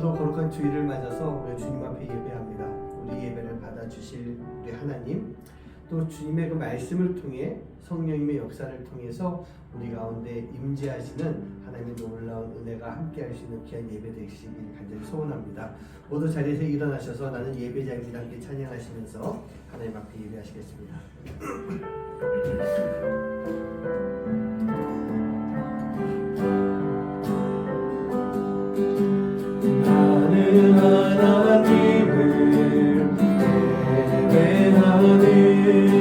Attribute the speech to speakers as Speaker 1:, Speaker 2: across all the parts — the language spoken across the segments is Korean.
Speaker 1: 오늘도 거룩한 주일을 맞아서 우리 주님 앞에 예배합니다. 우리 예배를 받아주실 우리 하나님, 또 주님의 그 말씀을 통해 성령님의 역사를 통해서 우리 가운데 임재하시는 하나님의 놀라운 은혜가 함께할 수 있는 귀한 예배 되시길 간절히 소원합니다. 모두 자리에서 일어나셔서 나는 예배자입니다 함께 찬양하시면서 하나님 앞에 예배하시겠습니다. 나는 하나님을 예배하는 예배자입니다.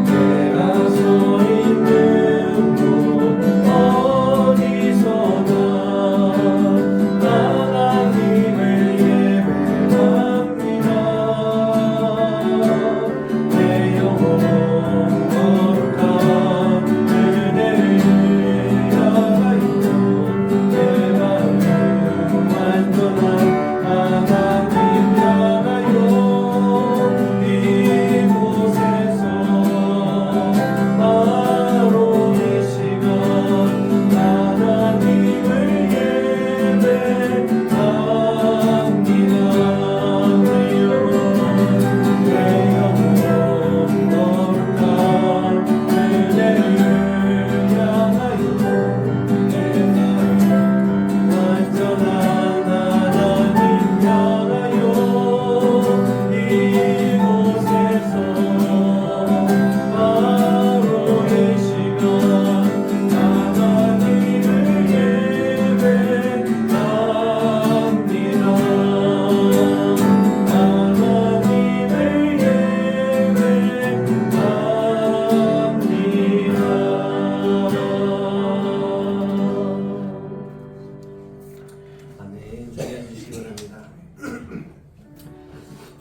Speaker 1: 내가 서 있는 곳 어디서나 하나님을 예배합니다. 내 영혼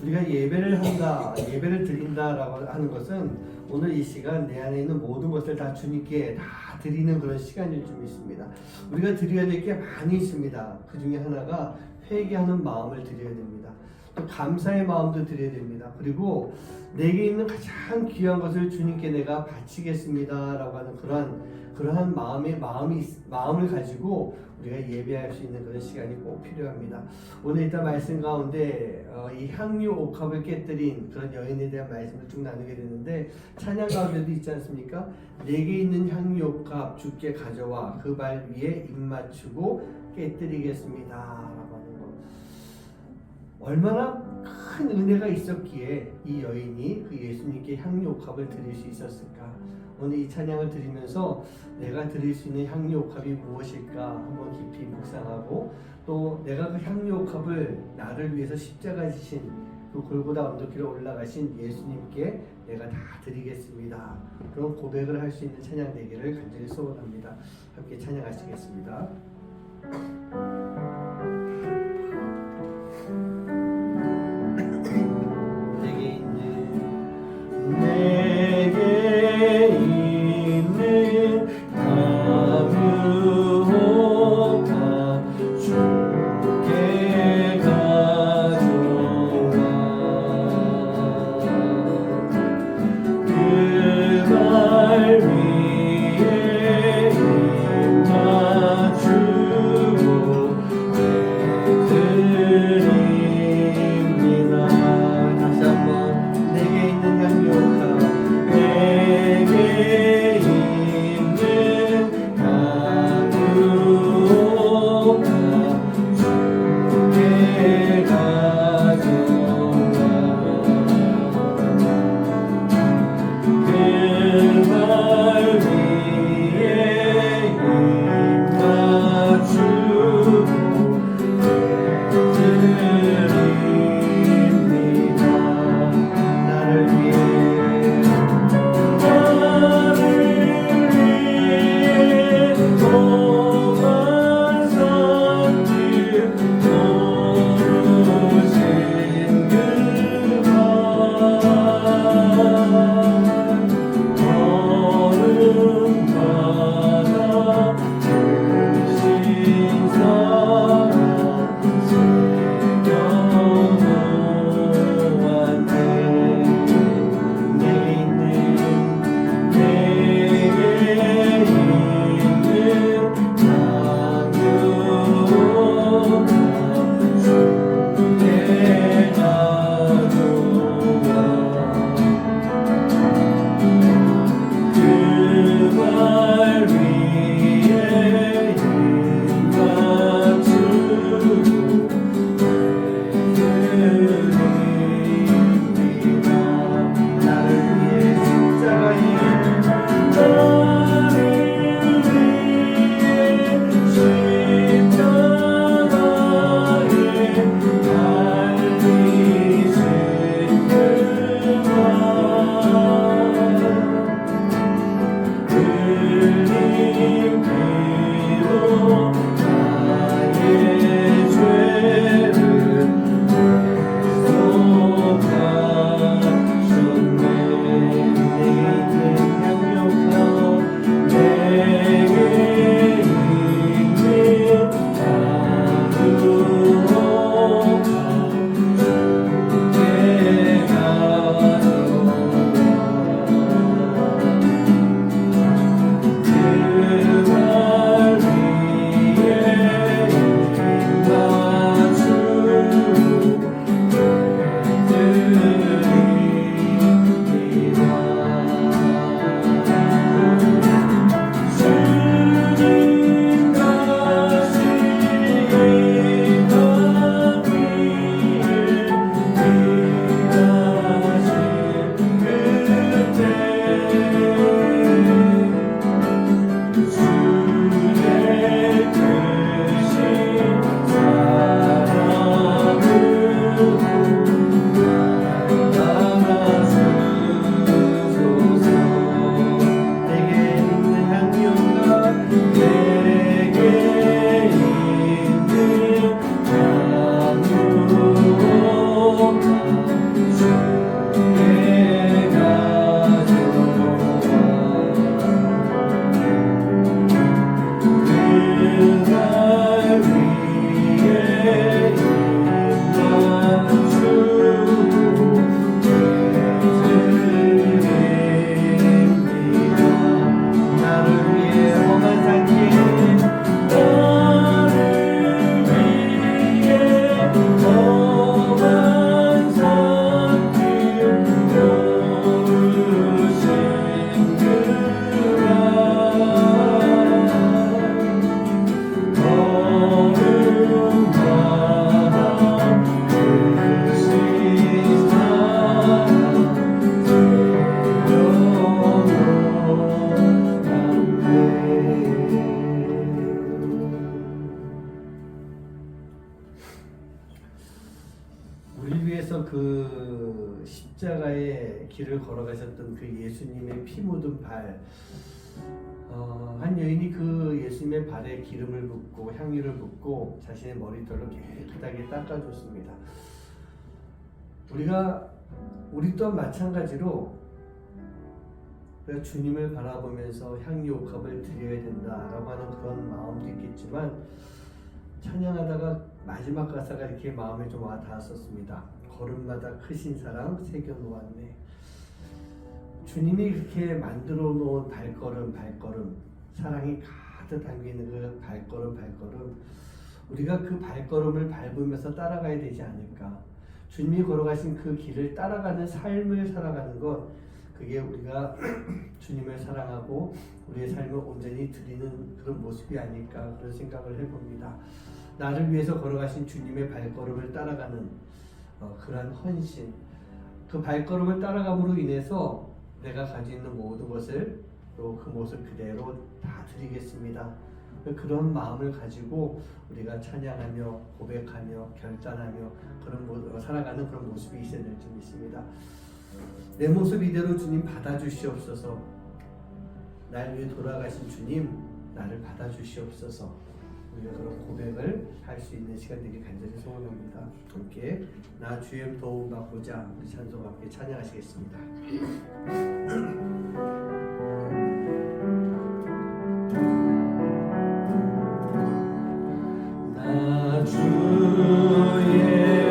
Speaker 1: 우리가 예배를 한다, 예배를 드린다라고 하는 것은 오늘 이 시간 내 안에 있는 모든 것을 다 주님께 다 드리는 그런 시간일 줄 믿습니다. 우리가 드려야 될 게 많이 있습니다. 그 중에 하나가 회개하는 마음을 드려야 됩니다. 또 감사의 마음도 드려야 됩니다. 그리고 내게 있는 가장 귀한 것을 주님께 내가 바치겠습니다 라고 하는 그러한 마음을 가지고 우리가 예배할 수 있는 그런 시간이 꼭 필요합니다. 오늘 일단 말씀 가운데 이 향유 옥합을 깨뜨린 그런 여인에 대한 말씀을 쭉 나누게 되는데, 찬양 가운데도 있지 않습니까? 내게 있는 향유 옥합 주께 가져와 그 발 위에 입 맞추고 깨뜨리겠습니다 라고 하는 것. 얼마나 큰 은혜가 있었기에 이 여인이 그 예수님께 향유 옥합을 드릴 수 있었을까? 오늘 이 찬양을 드리면서 내가 드릴 수 있는 향유 옥합이 무엇일까 한번 깊이 묵상하고, 또 내가 그 향유 옥합을 나를 위해서 십자가 지신 그 골고다 언덕길에 올라가신 예수님께 내가 다 드리겠습니다. 그런 고백을 할 수 있는 찬양 되기를 간절히 소원합니다. 함께 찬양하시겠습니다. 주 위해서 그 십자가의 길을 걸어가셨던 그 예수님의 피 묻은 발, 한 여인이 그 예수님의 발에 기름을 붓고 향유를 붓고 자신의 머리털로 깨끗하게 닦아줬습니다. 우리 또한 마찬가지로 우리가 주님을 바라보면서 향유 옥합을 드려야 된다라고 하는 그런 마음도 있겠지만, 찬양하다가 마지막 가사가 이렇게 마음에 좀 와닿았었습니다. 걸음마다 크신 사랑 새겨놓았네. 주님이 이렇게 만들어 놓은 발걸음 사랑이 가득 담겨있는 그 발걸음 우리가 그 발걸음을 밟으면서 따라가야 되지 않을까. 주님이 걸어가신 그 길을 따라가는 삶을 살아가는 것, 그게 우리가 주님을 사랑하고 우리의 삶을 온전히 드리는 그런 모습이 아닐까, 그런 생각을 해봅니다. 나를 위해서 걸어가신 주님의 발걸음을 따라가는 그러한 헌신, 그 발걸음을 따라감으로 인해서 내가 가지고 있는 모든 것을 또 그 모습 그대로 다 드리겠습니다. 그런 마음을 가지고 우리가 찬양하며 고백하며 결단하며 그런 살아가는 그런 모습이 있어야 될 점 있습니다. 내 모습 이대로 주님 받아주시옵소서. 날 위해 돌아가신 주님, 나를 받아주시옵소서. 우리가 그런 고백을 할 수 있는 시간 되길 간절히 소원합니다. 함께 나 주의 도움 받고자 우리 찬송 함께 찬양하시겠습니다. 나 주의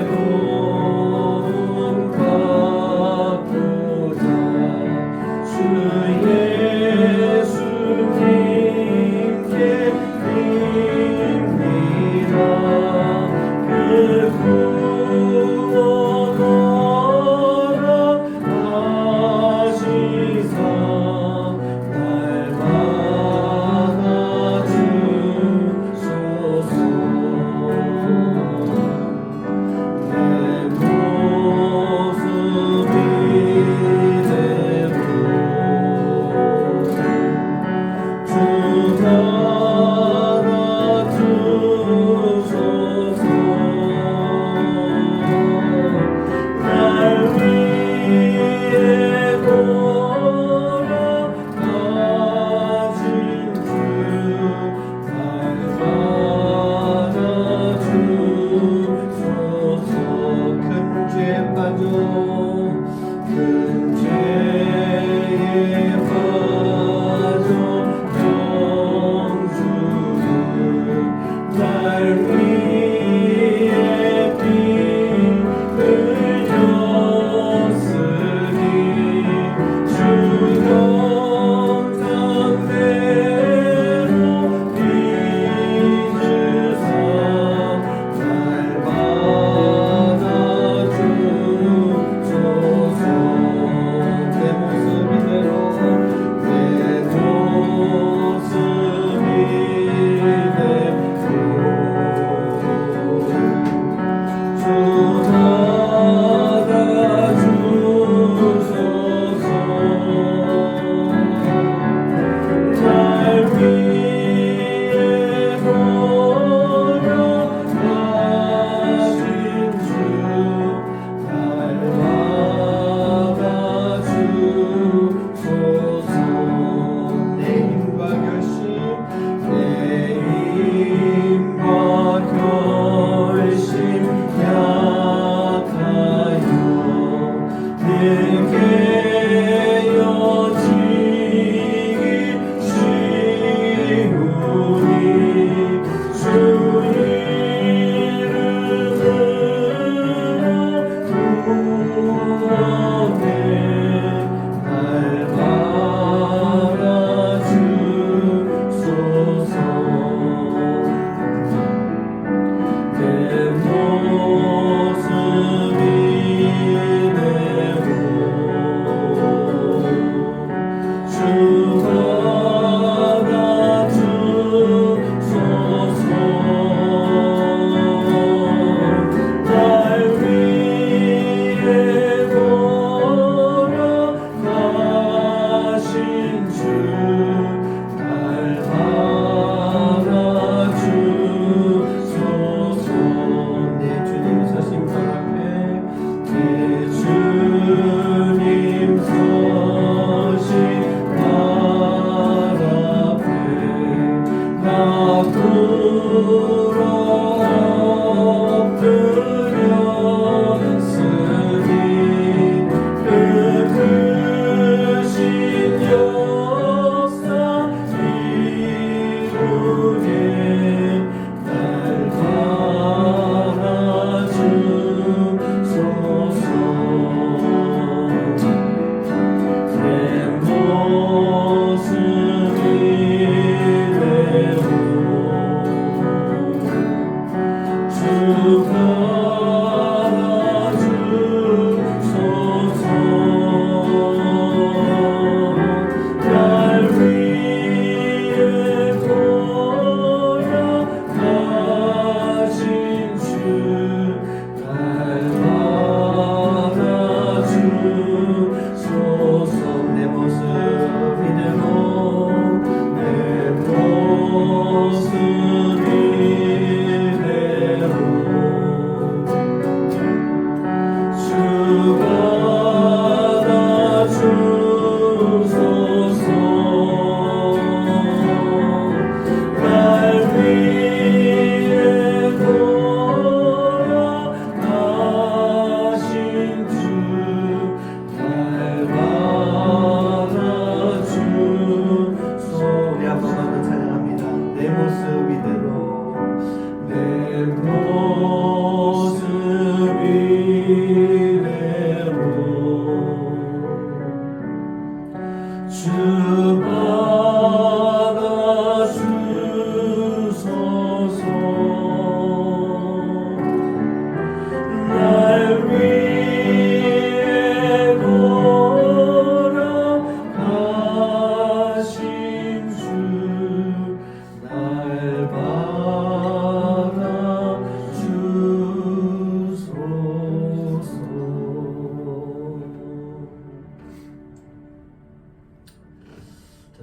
Speaker 1: 도움 받고자 주 예수님께 그 구원하라 하시사 날 받아주소서.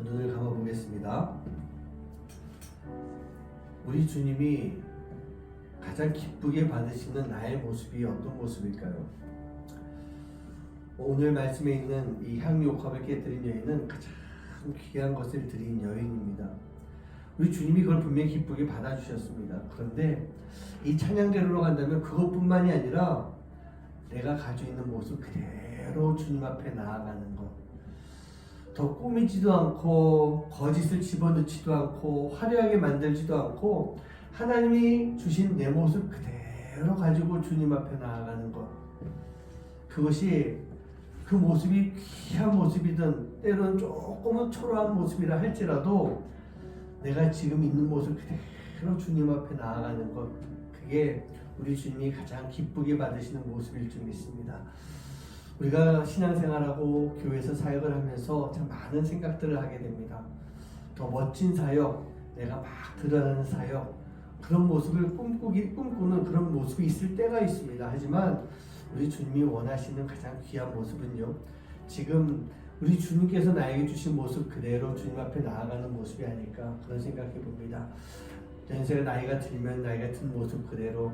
Speaker 1: 눈을 감아 보겠습니다. 우리 주님이 가장 기쁘게 받으시는 나의 모습이 어떤 모습일까요? 오늘 말씀에 있는 이 향유옥합을 깨뜨린 여인은 가장 귀한 것을 드린 여인입니다. 우리 주님이 그걸 분명히 기쁘게 받아주셨습니다. 그런데 이 찬양대로로 간다면 그것뿐만이 아니라 내가 가지고 있는 모습 그대로 주님 앞에 나아가는 것, 더 꾸미지도 않고 거짓을 집어넣지도 않고 화려하게 만들지도 않고 하나님이 주신 내 모습 그대로 가지고 주님 앞에 나아가는 것, 그것이 그 모습이 귀한 모습이든 때로는 조금은 초라한 모습이라 할지라도 내가 지금 있는 모습 그대로 주님 앞에 나아가는 것, 그게 우리 주님이 가장 기쁘게 받으시는 모습일 줄 믿습니다. 우리가 신앙생활하고 교회에서 사역을 하면서 참 많은 생각들을 하게 됩니다. 더 멋진 사역, 내가 막 드러나는 사역, 그런 모습을 꿈꾸는 그런 모습이 있을 때가 있습니다. 하지만 우리 주님이 원하시는 가장 귀한 모습은요, 지금 우리 주님께서 나에게 주신 모습 그대로 주님 앞에 나아가는 모습이 아닐까, 그런 생각해 봅니다. 연세가 나이가 들면 나이가 든 모습 그대로,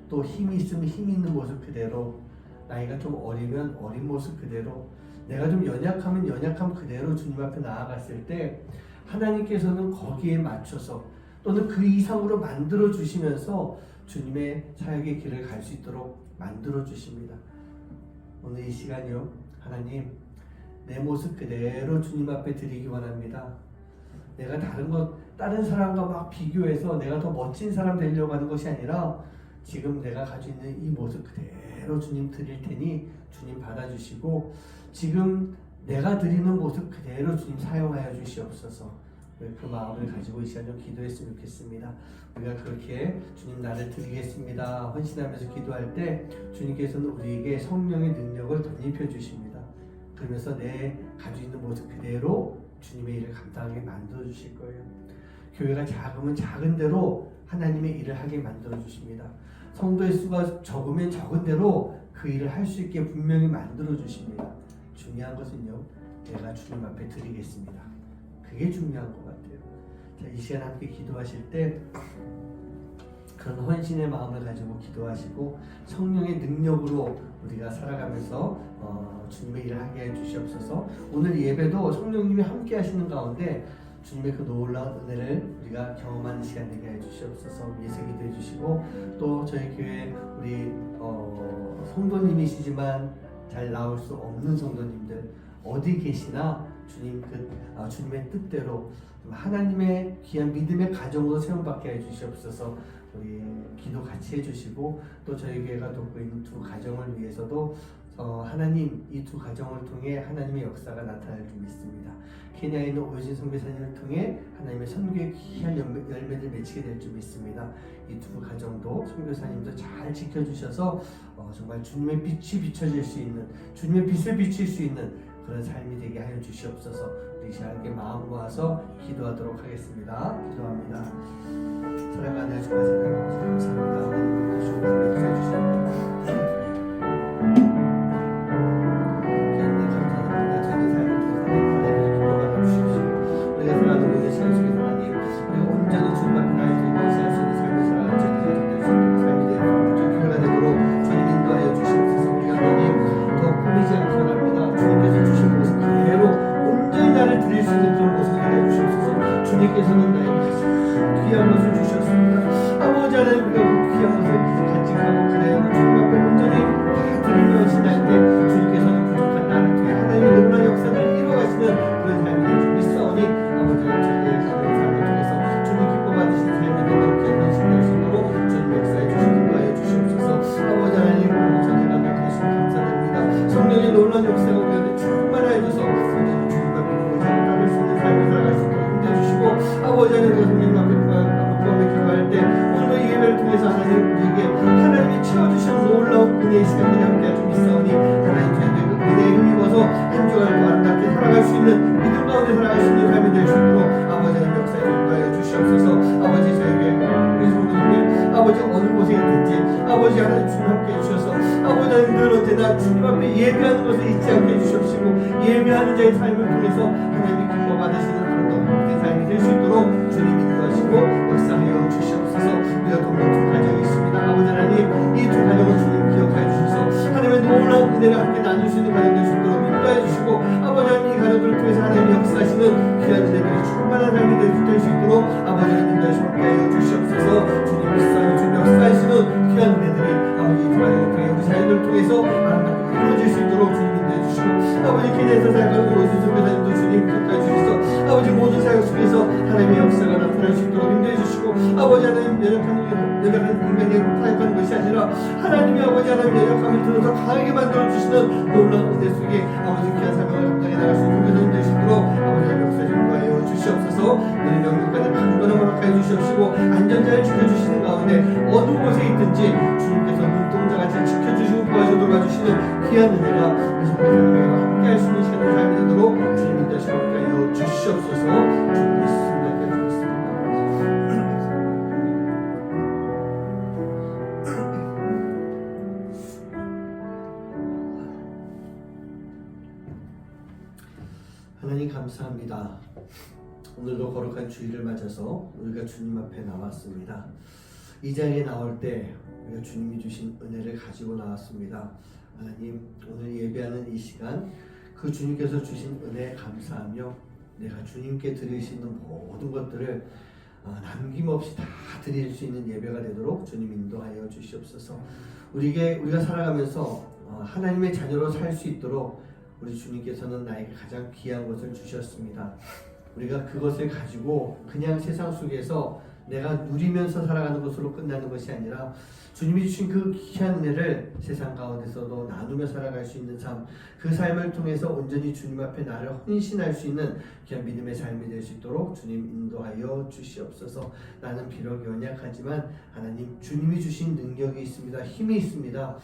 Speaker 1: 또 힘이 있으면 힘 있는 모습 그대로, 나이가 좀 어리면 어린 모습 그대로, 내가 좀 연약하면 연약함 그대로 주님 앞에 나아갔을 때 하나님께서는 거기에 맞춰서 또는 그 이상으로 만들어 주시면서 주님의 사역의 길을 갈 수 있도록 만들어 주십니다. 오늘 이 시간이요, 하나님 내 모습 그대로 주님 앞에 드리기 원합니다. 내가 다른 사람과 막 비교해서 내가 더 멋진 사람 되려고 하는 것이 아니라 지금 내가 가지고 있는 이 모습 그대로 주님 드릴 테니 주님 받아주시고, 지금 내가 드리는 모습 그대로 주님 사용하여 주시옵소서. 그 마음을 가지고 이 시간 좀 기도했으면 좋겠습니다. 우리가 그렇게 주님 나를 드리겠습니다 헌신하면서 기도할 때 주님께서는 우리에게 성령의 능력을 덧입혀 주십니다. 그러면서 내 가지고 있는 모습 그대로 주님의 일을 감당하게 만들어 주실 거예요. 교회가 작으면 작은 대로 하나님의 일을 하게 만들어 주십니다. 성도의 수가 적으면 적은 대로 그 일을 할 수 있게 분명히 만들어 주십니다. 중요한 것은요, 내가 주님 앞에 드리겠습니다. 그게 중요한 것 같아요. 자, 이 시간 함께 기도하실 때 그런 헌신의 마음을 가지고 기도하시고 성령의 능력으로 우리가 살아가면서 주님의 일을 하게 해 주시옵소서. 오늘 예배도 성령님이 함께 하시는 가운데 주님의 그 놀라운 은혜를 우리가 경험하는 시간 되게 해 주시옵소서. 위에서 기도해 주시고, 또 저희 교회 우리 성도님이시지만 잘 나올 수 없는 성도님들 어디 계시나 주님의 뜻대로 하나님의 귀한 믿음의 가정으로 세움받게 해 주시옵소서. 우리 기도 같이 해주시고, 또 저희 교회가 돕고 있는 두 가정을 위해서도 하나님 이 두 가정을 통해 하나님의 역사가 나타날 줄 믿습니다. 케냐에 있는 오여진 선교사님을 통해 하나님의 선교의 귀한 열매를 맺히게 될 줄 믿습니다. 이 두 가정도 선교사님도 잘 지켜주셔서 정말 주님의 빛이 비춰질 수 있는, 주님의 빛을 비칠 수 있는 그런 삶이 되게 하여 주시옵소서. 우리 시간에 마음 모아서 기도하도록 하겠습니다. 기도합니다. 사랑하는 주님 감사합니다. 하나님 주님의 역사해 주시옵소서. 주님께서는 나에게 가장 귀한 것을 주셨습니다. 아버지 하나님, 우리가 그 귀한 것을 간직하고 그래요 주님 앞에 온전히 다 드리며 지날 때 주님께서는 부족한 나를 통해 하나님의 놀라운 역사를 이루어가시는 그런 삶이 될 줄 믿사오니 아버지 저희의 가는 삶을 통해서 주님 기뻐 받으신 삶이 되는 귀한 헌신 될 수 있도록 주님 역사해 주시고 하여 주시옵소서. 아버지 하나님, 저희가 나타내신 감사드립니다. 성령의 놀라운 역사가 우리한테 충만하여 줘서 온전히 주님 앞에 보지 따를 수 있는 삶을 살아갈 수 있도록 주시고 아버지 하나님, 성령 앞에 구하며 기도할 때 오늘 이 예배를 통해서 하나님 우리에게 하나님이 채워주시는 놀라운 은혜의 시간들이 함께 할 줄 믿사오니 하나님 저희에게 그 은혜에 힘입어서 한 주간도 아름답게 살아갈 수 있는 믿음 가운데 살아갈 수 있는 삶이 될 수 있도록 아버지 하나님 역사에 인도하여 주시옵소서. 아버지 저에게 우리 성도님들 아버지 어느 곳에 있든지 아버지 하나님 주님 함께 해주셔서 아버지 하나님 늘 언제나 주님 앞에 예배하는 것을 잊지 않게 해주시옵시고 예배하는 자의 삶을 통해서 하나님이 기뻐 받으시는 삶이 될 수 있도록 주님 인도하시고 역사하여 주시옵소서. 우리가 돕는 두 가정이 있습니다. 아버지 하나님 이 두 가정을 주님 기억하여 주셔서 하나님의 놀라운 은혜를 함께 나눌 수 있는 가정 될 수 있도록 인도하여 주시고 아버지 하나님 이 가정들을 통해서 하나님이 역사하시는 귀한 은혜들이 충만한 삶이 될 수 있도록 아버지 하나님 인도하시고 함께하여 주시옵소서. 주님 주님 역사하시는 귀한 은혜들이 아버지 이 두 가정을 통해 우리 사역을 통해서 아름답게 이루어질 수 있도록 주님 인도해 주시고 아버지 케냐에서 사역하는 오여진 선교사님도 주님 기억하여 주셔서 아버지 모든 사역 속에서 하나님의 역사가 나타날 수 있도록 인도해 주시고 아버지 하나님 연약한 인간이 타협하는 것이 아니라 하나님이 아버지 하나님 연약함을 들어서 강하게 만들어 주시는 놀라운 은혜 속에 아버지 귀한 사명을 감당해 나갈 수 있는 은혜 인도해 주시도록 아버지 하나님 역사 인도하여 주시옵소서. 너희 명령까지 강건한 허락하여 주시옵시고 안전자를 지켜주시는 가운데 어느 곳에 있든지 주님께서 눈동자같이 지켜주시고 도와줘 돌봐주시는 귀한 은혜가 우리 성도님과 함께 할 수 있는 시간을 삶이 되도록 주님 인도하시고 함께하여 주시옵소서. 주님 믿습니다. 하나님 감사합니다. 오늘도 거룩한 주일을 맞아서 우리가 주님 앞에 나왔습니다. 이 자리에 나올 때 우리가 주님이 주신 은혜를 가지고 나왔습니다. 하나님 오늘 예배하는 이 시간 그 주님께서 주신 은혜에 감사하며 내가 주님께 드릴 수 있는 모든 것들을 남김없이 다 드릴 수 있는 예배가 되도록 주님 인도하여 주시옵소서. 우리가 살아가면서 하나님의 자녀로 살 수 있도록 우리 주님께서는 나에게 가장 귀한 것을 주셨습니다. 우리가 그것을 가지고 그냥 세상 속에서 내가 누리면서 살아가는 것으로 끝나는 것이 아니라 주님이 주신 그 귀한 은혜를 세상 가운데서도 나누며 살아갈 수 있는 삶, 그 삶을 통해서 온전히 주님 앞에 나를 헌신할 수 있는 귀한 믿음의 삶이 될 수 있도록 주님 인도하여 주시옵소서. 나는 비록 연약하지만 하나님 주님이 주신 능력이 있습니다. 힘이 있습니다.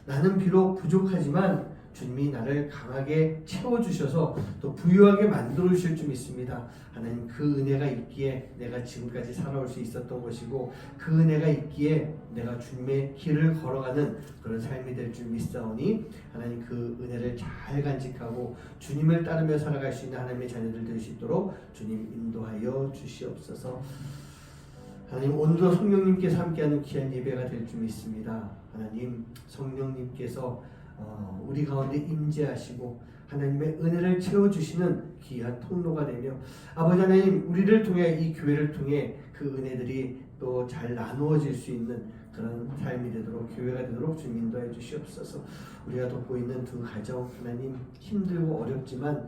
Speaker 1: 나는 비록 부족하지만 주님이 나를 강하게 채워주셔서 또 부유하게 만들어 주실 줄 믿습니다. 하나님 그 은혜가 있기에 내가 지금까지 살아올 수 있었던 것이고 그 은혜가 있기에 내가 주님의 길을 걸어가는 그런 삶이 될 줄 믿사오니 하나님 그 은혜를 잘 간직하고 주님을 따르며 살아갈 수 있는 하나님의 자녀들 될 수 있도록 주님 인도하여 주시옵소서. 하나님 오늘도 성령님께서 함께하는 귀한 예배가 될 줄 믿습니다. 하나님 성령님께서 우리 가운데 임재하시고 하나님의 은혜를 채워주시는 귀한 통로가 되며 아버지 하나님 우리를 통해 이 교회를 통해 그 은혜들이 또 잘 나누어질 수 있는 그런 삶이 되도록 교회가 되도록 주님 인도해 주시옵소서. 우리가 돕고 있는 두 가정 하나님 힘들고 어렵지만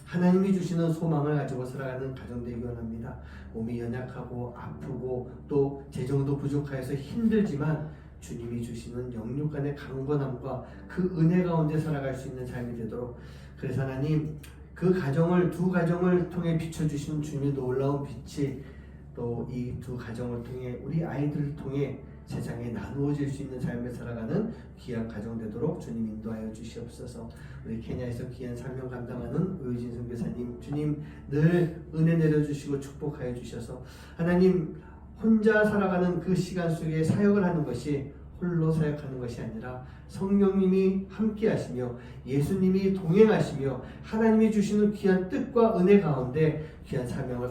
Speaker 1: 하나님이 주시는 소망을 가지고 살아가는 가정 되기 원합니다. 몸이 연약하고 아프고 또 재정도 부족하여서 힘들지만 주님이 주시는 영육간의 강건함과 그 은혜 가운데 살아갈 수 있는 삶이 되도록, 그래서 하나님 그 가정을, 두 가정을 통해 비춰주시는 주님의 놀라운 빛이 또 이 두 가정을 통해 우리 아이들을 통해 세상에 나누어질 수 있는 삶을 살아가는 귀한 가정 되도록 주님 인도하여 주시옵소서. 우리 케냐에서 귀한 사명 감당하는 오유진 선교사님, 주님 늘 은혜 내려주시고 축복하여 주셔서 하나님 혼자 살아가는 그 시간 속에 사역을 하는 것이 홀로 사역하는 것이 아니라 성령님이 함께 하시며 예수님이 동행하시며 하나님이 주시는 귀한 뜻과 은혜 가운데 귀한 사명을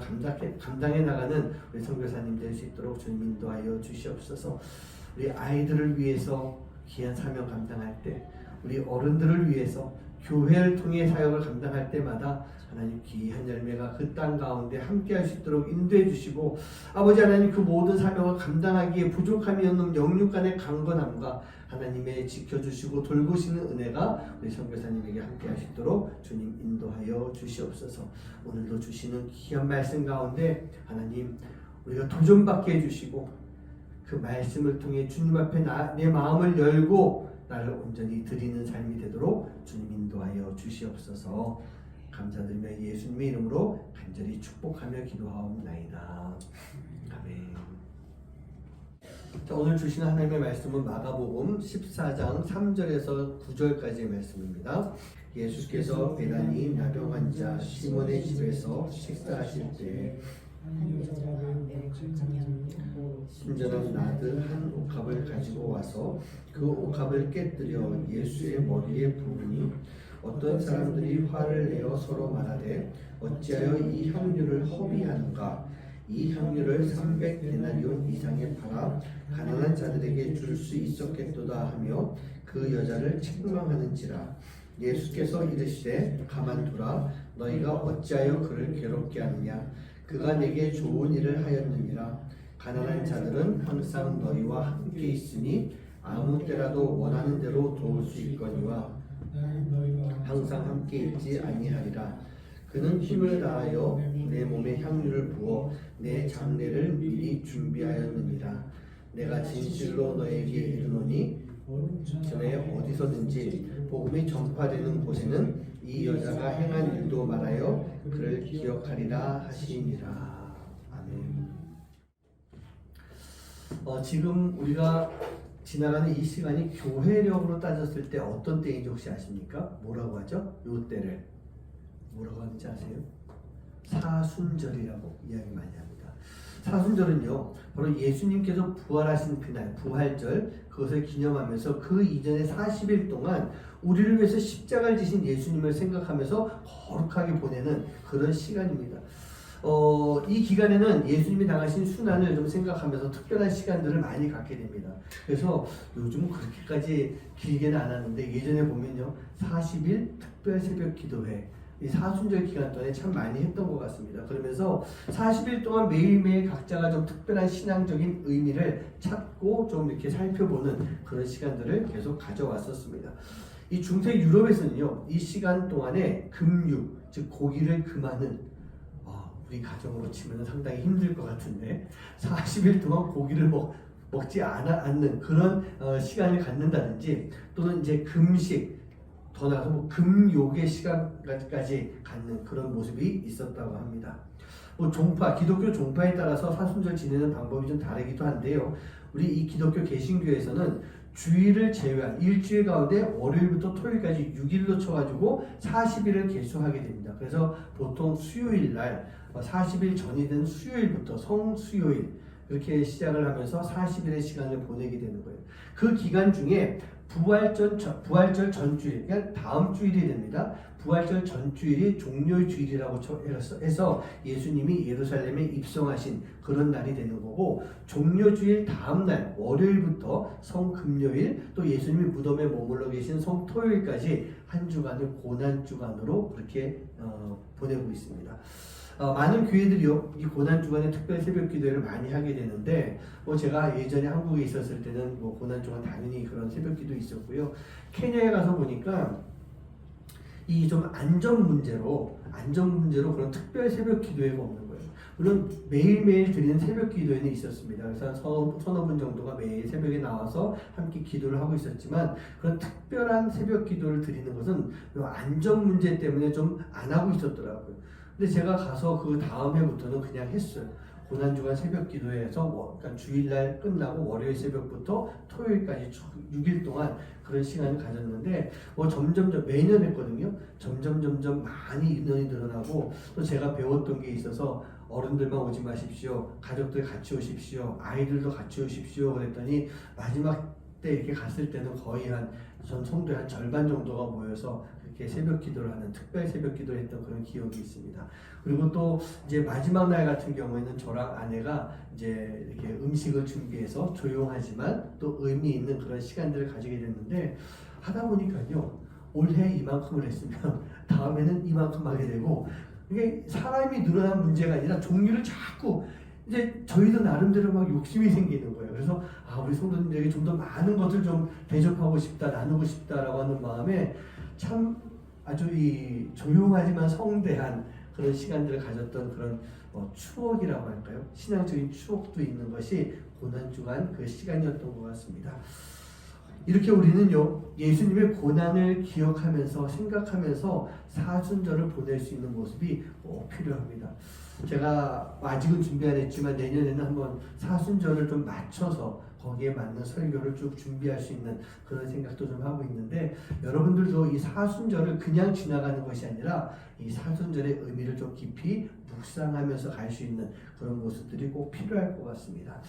Speaker 1: 감당해 나가는 우리 선교사님 될 수 있도록 주님 인도하여 주시옵소서. 우리 아이들을 위해서 귀한 사명 감당할 때, 우리 어른들을 위해서 교회를 통해 사역을 감당할 때마다 하나님 귀한 열매가 그 땅 가운데 함께 할 수 있도록 인도해 주시고, 아버지 하나님 그 모든 사명을 감당하기에 부족함이 없는 영육간의 강건함과 하나님의 지켜주시고 돌보시는 은혜가 우리 선교사님에게 함께 할 수 있도록 주님 인도하여 주시옵소서. 오늘도 주시는 귀한 말씀 가운데 하나님 우리가 도전받게 해주시고 그 말씀을 통해 주님 앞에 내 마음을 열고 나를 온전히 드리는 삶이 되도록 주님 인도하여 주시옵소서. 감사드리며 예수님의 이름으로 간절히 축복하며 기도하옵나이다. 아멘. 자, 오늘 주시는 하나님의 말씀은 마가복음 14장 3절에서 9절까지의 말씀입니다. 예수께서 베다니 나병 환자 시몬의 집에서 식사하실 때 순전한 나드 한 옥합을 가지고 와서 그 옥합을 깨뜨려 예수의 머리에 부으니 어떤 사람들이 화를 내어 서로 말하되 어찌하여 이 향유를 허비하는가? 이 향유를 300데나리온 이상에 팔아 가난한 자들에게 줄 수 있었겠도다 하며 그 여자를 책망하는지라. 예수께서 이르시되 가만두라. 너희가 어찌하여 그를 괴롭게 하느냐? 그가 내게 좋은 일을 하였느니라. 가난한 자들은 항상 너희와 함께 있으니 아무 때라도 원하는 대로 도울 수 있거니와 항상 함께 있지 아니하리라. 그는 힘을 다하여 내 몸에 향유를 부어 내 장례를 미리 준비하였느니라. 내가 진실로 너에게 이르노니 전에 어디서든지 복음이 전파되는 곳에는 이 여자가 행한 일도 말하여 그를 기억하리라 하시니라. 아멘. 지금 우리가 지나가는 이 시간이 교회력으로 따졌을 때 어떤 때인지 혹시 아십니까? 뭐라고 하죠? 요 때를 뭐라고 하는지 아세요? 사순절이라고 이야기 많이 합니다. 사순절은요, 바로 예수님께서 부활하신 그날 부활절, 그것을 기념하면서 그 이전에 40일 동안 우리를 위해서 십자가를 지신 예수님을 생각하면서 거룩하게 보내는 그런 시간입니다. 이 기간에는 예수님이 당하신 순환을 좀 생각하면서 특별한 시간들을 많이 갖게 됩니다. 그래서 요즘은 그렇게까지 길게는 안 하는데 예전에 보면요, 40일 특별 새벽 기도회, 이 사순절 기간 동안에 참 많이 했던 것 같습니다. 그러면서 40일 동안 매일매일 각자가 좀 특별한 신앙적인 의미를 찾고 좀 이렇게 살펴보는 그런 시간들을 계속 가져왔었습니다. 이 중세 유럽에서는요, 이 시간 동안에 금육, 즉 고기를 금하는, 우리 가정으로 치면 상당히 힘들 것 같은데 40일 동안 고기를 먹지 않는 그런 시간을 갖는다든지, 또는 이제 금식, 더 나아가서 금욕의 시간까지 갖는 그런 모습이 있었다고 합니다. 종파, 기독교 종파에 따라서 사순절 지내는 방법이 좀 다르기도 한데요. 우리 이 기독교 개신교에서는 주일을 제외한 일주일 가운데 월요일부터 토요일까지 6일로 쳐가지고 40일을 개수하게 됩니다. 그래서 보통 수요일 날 40일 전이 된 수요일부터 성수요일 이렇게 시작을 하면서 40일의 시간을 보내게 되는 거예요. 그 기간 중에 부활절 전주일, 그러니까 다음 주일이 됩니다. 부활절 전주일이 종료주일이라고 해서 예수님이 예루살렘에 입성하신 그런 날이 되는 거고, 종료주일 다음날 월요일부터 성금요일, 또 예수님이 무덤에 머물러 계신 성토요일까지 한 주간을 고난주간으로 그렇게 보내고 있습니다. 많은 교회들이요, 이 고난주간에 특별 새벽 기도회를 많이 하게 되는데, 제가 예전에 한국에 있었을 때는 고난주간 당연히 그런 새벽 기도 있었고요. 케냐에 가서 보니까 이 좀 안전 문제로 그런 특별 새벽 기도회가 없는 거예요. 물론 매일매일 드리는 새벽 기도에는 있었습니다. 그래서 한 서너 분 정도가 매일 새벽에 나와서 함께 기도를 하고 있었지만 그런 특별한 새벽 기도를 드리는 것은 안전 문제 때문에 좀 안 하고 있었더라고요. 근데 제가 가서 그 다음 해부터는 그냥 했어요. 고난주간 새벽 기도에서 그러니까 주일날 끝나고 월요일 새벽부터 토요일까지 6일 동안 그런 시간을 가졌는데 점점 매년 했거든요. 점점 많이 인원이 늘어나고 또 제가 배웠던 게 있어서 어른들만 오지 마십시오. 가족들 같이 오십시오. 아이들도 같이 오십시오. 그랬더니 마지막 때 이렇게 갔을 때는 거의 전 성도의 한 절반 정도가 모여서 이렇게 새벽 기도를 하는 특별 새벽 기도를 했던 그런 기억이 있습니다. 그리고 또 이제 마지막 날 같은 경우에는 저랑 아내가 이제 이렇게 음식을 준비해서 조용하지만 또 의미 있는 그런 시간들을 가지게 됐는데 하다 보니까요. 올해 이만큼을 했으면 다음에는 이만큼 하게 되고 이게 사람이 늘어난 문제가 아니라 종류를 자꾸 이제 저희도 나름대로 막 욕심이 생기는 거예요. 그래서 우리 성도님들에게 좀 더 많은 것을 좀 대접하고 싶다, 나누고 싶다라고 하는 마음에 참 아주 이 조용하지만 성대한 그런 시간들을 가졌던 그런 추억이라고 할까요? 신앙적인 추억도 있는 것이 고난주간 그 시간이었던 것 같습니다. 이렇게 우리는요 예수님의 고난을 기억하면서 생각하면서 사순절을 보낼 수 있는 모습이 필요합니다. 제가 아직은 준비 안 했지만 내년에는 한번 사순절을 좀 맞춰서 거기에 맞는 설교를 쭉 준비할 수 있는 그런 생각도 좀 하고 있는데 여러분들도 이 사순절을 그냥 지나가는 것이 아니라 이 사순절의 의미를 좀 깊이 묵상하면서 갈 수 있는 그런 모습들이 꼭 필요할 것 같습니다.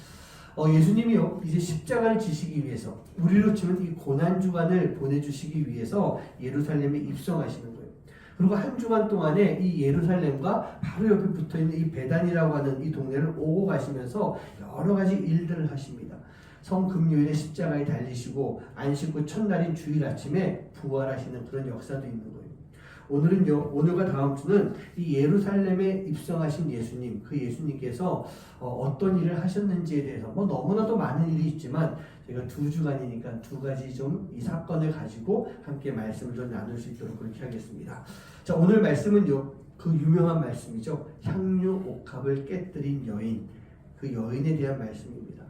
Speaker 1: 예수님이요 이제 십자가를 지시기 위해서 우리로 치면 이 고난주간을 보내주시기 위해서 예루살렘에 입성하시는 거예요. 그리고 한 주간 동안에 이 예루살렘과 바로 옆에 붙어있는 이 베단이라고 하는 이 동네를 오고 가시면서 여러 가지 일들을 하십니다. 성금요일에 십자가에 달리시고 안식 후 첫날인 주일 아침에 부활하시는 그런 역사도 있는 거예요. 오늘은요, 오늘과 다음 주는 이 예루살렘에 입성하신 예수님, 그 예수님께서 어떤 일을 하셨는지에 대해서 너무나도 많은 일이 있지만 제가 2주간이니까 2가지 좀 이 사건을 가지고 함께 말씀을 좀 나눌 수 있도록 그렇게 하겠습니다. 자, 오늘 말씀은요, 그 유명한 말씀이죠. 향유 옥합을 깨뜨린 여인, 그 여인에 대한 말씀입니다.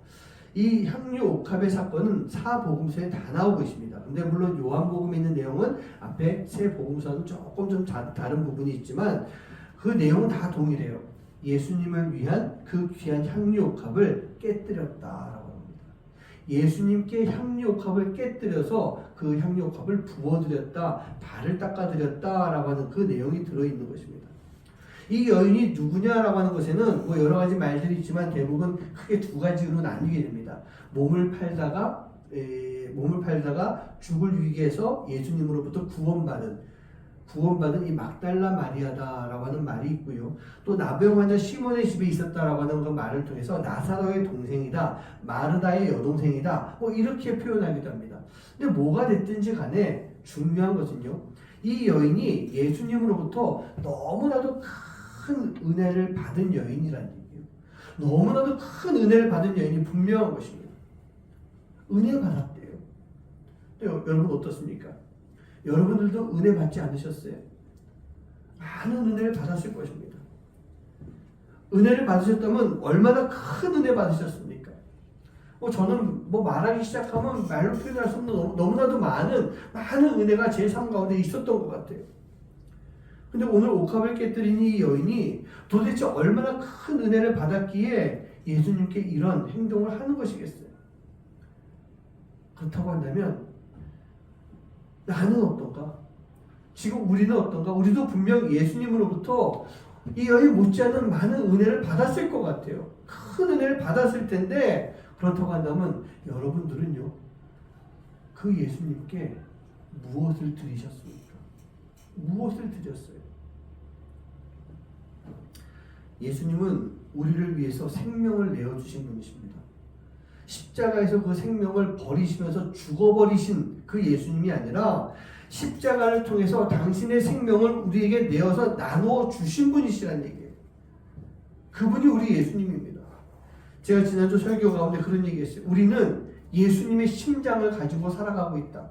Speaker 1: 이 향유 옥합의 사건은 사복음서에 다 나오고 있습니다. 근데 물론 요한복음에 있는 내용은 앞에 세 복음서는 조금 좀 다른 부분이 있지만 그 내용은 다 동일해요. 예수님을 위한 그 귀한 향유 옥합을 깨뜨렸다라고 합니다. 예수님께 향유 옥합을 깨뜨려서 그 향유 옥합을 부어드렸다, 발을 닦아드렸다라고 하는 그 내용이 들어있는 것입니다. 이 여인이 누구냐라고 하는 것에는 여러 가지 말들이 있지만 대부분 크게 2가지로 나뉘게 됩니다. 몸을 팔다가 죽을 위기에서 예수님으로부터 구원받은 이 막달라 마리아다라고 하는 말이 있고요. 또 나병 환자 시몬의 집에 있었다라고 하는 그 말을 통해서 나사로의 동생이다, 마르다의 여동생이다, 이렇게 표현하기도 합니다. 근데 뭐가 됐든지 간에 중요한 것은요, 이 여인이 예수님으로부터 너무나도 큰 은혜를 받은 여인이라는 얘기예요. 너무나도 큰 은혜를 받은 여인이 분명한 것입니다. 은혜 받았대요. 여러분 어떻습니까? 여러분들도 은혜 받지 않으셨어요? 많은 은혜를 받았을 것입니다. 은혜를 받으셨다면 얼마나 큰 은혜 받으셨습니까? 저는 말하기 시작하면 말로 표현할 수 없는 너무나도 많은 은혜가 제 삶 가운데 있었던 것 같아요. 근데 오늘 옥합을 깨뜨린 이 여인이 도대체 얼마나 큰 은혜를 받았기에 예수님께 이런 행동을 하는 것이겠어요? 그렇다고 한다면 나는 어떤가? 지금 우리는 어떤가? 우리도 분명 예수님으로부터 이 여인 못지않은 많은 은혜를 받았을 것 같아요. 큰 은혜를 받았을 텐데 그렇다고 한다면 여러분들은요, 그 예수님께 무엇을 드리셨습니까? 무엇을 드렸어요? 예수님은 우리를 위해서 생명을 내어주신 분이십니다. 십자가에서 그 생명을 버리시면서 죽어버리신 그 예수님이 아니라 십자가를 통해서 당신의 생명을 우리에게 내어서 나누어 주신 분이시라는 얘기예요. 그분이 우리 예수님입니다. 제가 지난주 설교 가운데 그런 얘기했어요. 우리는 예수님의 심장을 가지고 살아가고 있다.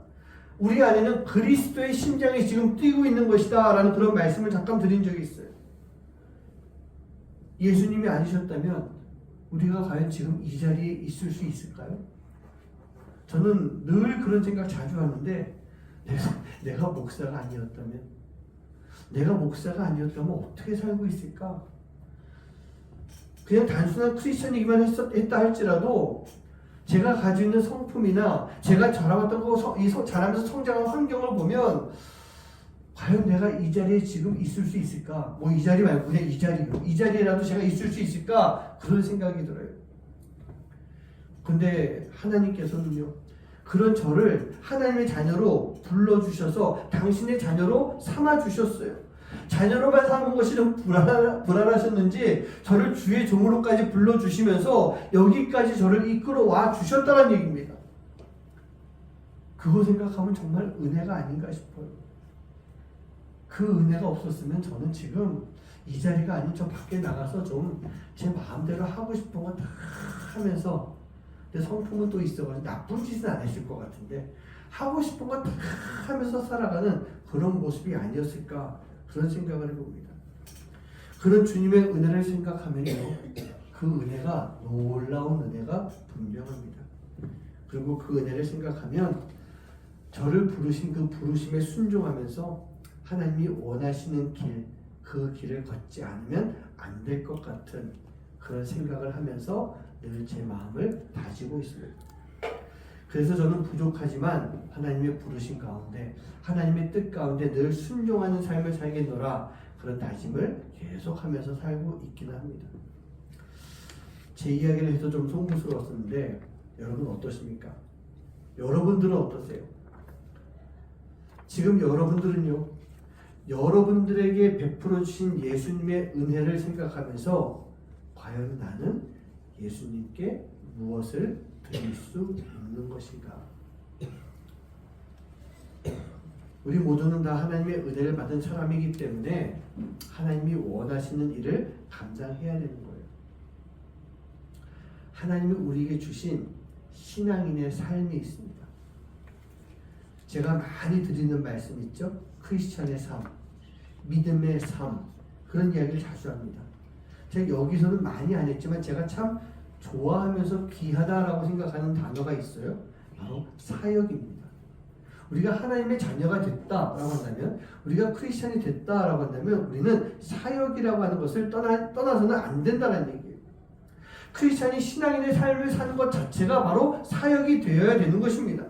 Speaker 1: 우리 안에는 그리스도의 심장이 지금 뛰고 있는 것이다 라는 그런 말씀을 잠깐 드린 적이 있어요. 예수님이 아니셨다면 우리가 과연 지금 이 자리에 있을 수 있을까요? 저는 늘 그런 생각 자주 하는데 내가 목사가 아니었다면 어떻게 살고 있을까? 그냥 단순한 크리스천이기만 했다 할지라도 제가 가지고 있는 성품이나 제가 자라왔던 거, 자라면서 성장한 환경을 보면 과연 내가 이 자리에 지금 있을 수 있을까? 뭐 이 자리 말고 그냥 이 자리에라도 제가 있을 수 있을까? 그런 생각이 들어요. 근데 하나님께서는요, 그런 저를 하나님의 자녀로 불러주셔서 당신의 자녀로 삼아주셨어요. 자녀로만 삼은 것이 좀 불안하셨는지 저를 주의 종으로까지 불러주시면서 여기까지 저를 이끌어와 주셨다는 얘기입니다. 그거 생각하면 정말 은혜가 아닌가 싶어요. 그 은혜가 없었으면 저는 지금 이 자리가 아닌 저 밖에 나가서 좀 제 마음대로 하고 싶은 거 다 하면서, 내 성품은 또 있어가지고 나쁜 짓은 안 했을 것 같은데 하고 싶은 거 다 하면서 살아가는 그런 모습이 아니었을까, 그런 생각을 해봅니다. 그런 주님의 은혜를 생각하면요, 그 은혜가 놀라운 은혜가 분명합니다. 그리고 그 은혜를 생각하면 저를 부르신 그 부르심에 순종하면서 하나님이 원하시는 길, 그 길을 걷지 않으면 안 될 것 같은 그런 생각을 하면서 늘 제 마음을 다지고 있습니다. 그래서 저는 부족하지만 하나님의 부르심 가운데, 하나님의 뜻 가운데 늘 순종하는 삶을 살겠노라, 그런 다짐을 계속하면서 살고 있기는 합니다. 제 이야기를 해서 좀 송구스러웠었는데 여러분 어떠십니까? 여러분들은 어떠세요? 지금 여러분들은요, 여러분들에게 베풀어 주신 예수님의 은혜를 생각하면서 과연 나는 예수님께 무엇을 드릴 수 있는 것인가? 우리 모두는 다 하나님의 은혜를 받은 사람이기 때문에 하나님이 원하시는 일을 감당해야 되는 거예요. 하나님이 우리에게 주신 신앙인의 삶이 있습니다. 제가 많이 드리는 말씀 있죠? 크리스천의 삶, 믿음의 삶, 그런 이야기를 자주 합니다. 제가 여기서는 많이 안 했지만 제가 참 좋아하면서 귀하다라고 생각하는 단어가 있어요. 바로 사역입니다. 우리가 하나님의 자녀가 됐다라고 한다면, 우리가 크리스천이 됐다라고 한다면 우리는 사역이라고 하는 것을 떠나서는 안 된다는 얘기예요. 크리스천이 신앙인의 삶을 사는 것 자체가 바로 사역이 되어야 되는 것입니다.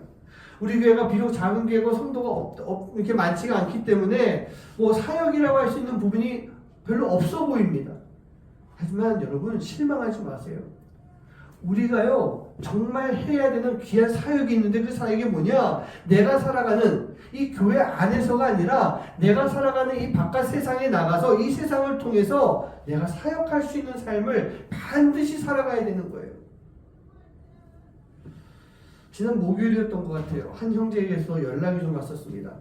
Speaker 1: 우리 교회가 비록 작은 교회고 성도가 이렇게 많지가 않기 때문에 뭐 사역이라고 할 수 있는 부분이 별로 없어 보입니다. 하지만 여러분 실망하지 마세요. 우리가요 정말 해야 되는 귀한 사역이 있는데, 그 사역이 뭐냐? 내가 살아가는 이 교회 안에서가 아니라 내가 살아가는 이 바깥 세상에 나가서 이 세상을 통해서 내가 사역할 수 있는 삶을 반드시 살아가야 되는 거예요. 지난 목요일이었던 것 같아요. 한 형제에게서 연락이 좀 왔었습니다.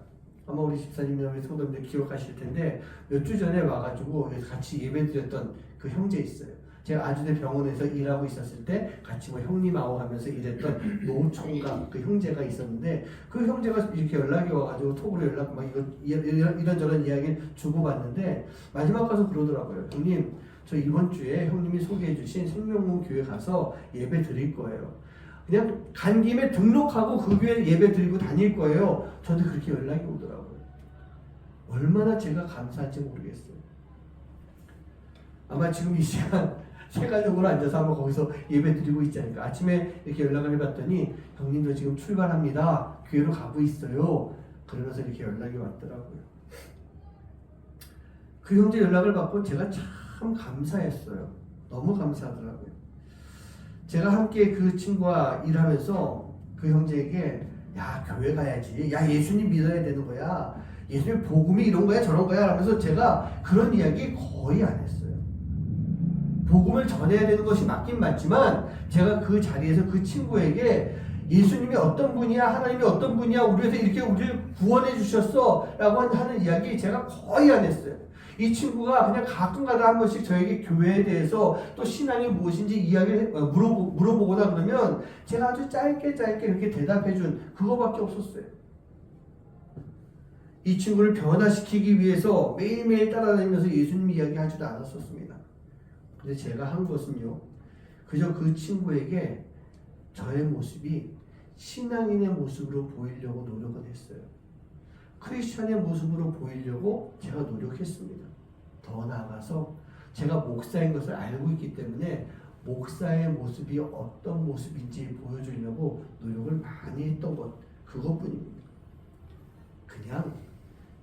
Speaker 1: 아마 우리 집사님이나 우리 성도님들 기억하실 텐데, 몇 주 전에 와가지고 같이 예배드렸던 그 형제 있어요. 제가 아주대 병원에서 일하고 있었을 때 같이 뭐 형님하고 하면서 일했던 노총각 그 형제가 있었는데, 그 형제가 이렇게 연락이 와가지고 톡으로 연락 막 이런저런 이야기를 주고받는데, 마지막 가서 그러더라고요. 형님, 저 이번 주에 형님이 소개해주신 생명문 교회 가서 예배 드릴 거예요. 그냥 간 김에 등록하고 그 교회 예배 드리고 다닐 거예요. 저도 그렇게 연락이 오더라고요. 얼마나 제가 감사한지 모르겠어요. 아마 지금 이 시간 세가족으로 앉아서 한번 거기서 예배 드리고 있지 않을까. 아침에 이렇게 연락을 해봤더니 형님도 지금 출발합니다. 교회로 가고 있어요. 그러면서 이렇게 연락이 왔더라고요. 그 형제 연락을 받고 제가 참 감사했어요. 너무 감사하더라고요. 제가 함께 그 친구와 일하면서 그 형제에게, 야 교회 가야지, 야 예수님 믿어야 되는 거야, 예수님 복음이 이런 거야 저런 거야 하면서 제가 그런 이야기 거의 안 했어요. 복음을 전해야 되는 것이 맞긴 맞지만 제가 그 자리에서 그 친구에게 예수님이 어떤 분이야, 하나님이 어떤 분이야, 우리에서 이렇게 우리를 구원해 주셨어 라고 하는 이야기 제가 거의 안 했어요. 이 친구가 그냥 가끔가다 한 번씩 저에게 교회에 대해서 또 신앙이 무엇인지 이야기를 물어보거나 그러면 제가 아주 짧게 이렇게 대답해준 그거밖에 없었어요. 이 친구를 변화시키기 위해서 매일매일 따라다니면서 예수님 이야기하지도 않았었습니다. 근데 제가 한 것은요, 그저 그 친구에게 저의 모습이 신앙인의 모습으로 보이려고 노력을 했어요. 크리스천의 모습으로 보이려고 제가 노력했습니다. 더 나아가서 제가 목사인 것을 알고 있기 때문에 목사의 모습이 어떤 모습인지 보여주려고 노력을 많이 했던 것, 그것뿐입니다. 그냥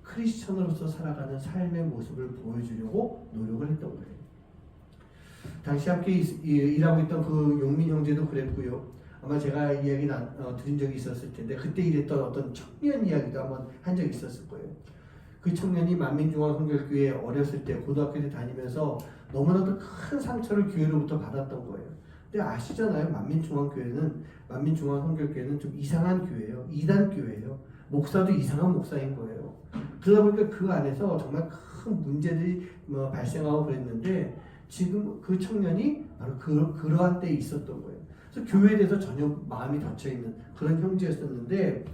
Speaker 1: 크리스천으로서 살아가는 삶의 모습을 보여주려고 노력을 했던 거예요. 당시 함께 일하고 있던 그 용민 형제도 그랬고요. 아마 제가 이야기 드린 적이 있었을 텐데 그때 일했던 어떤 청년 이야기도 한번 한 적이 있었을 거예요. 그 청년이 만민중앙성결교회에 어렸을 때 고등학교 때 다니면서 너무나도 큰 상처를 교회로부터 받았던 거예요. 근데 아시잖아요. 만민중앙성결교회는 좀 이상한 교회예요. 이단 교회예요. 목사도 이상한 목사인 거예요. 그러다 보니까 그 안에서 정말 큰 문제들이 발생하고 그랬는데 지금 그 청년이 바로 그러한 때에 있었던 거예요. 그래서 교회에 대해서 전혀 마음이 닫혀있는 그런 형제였었는데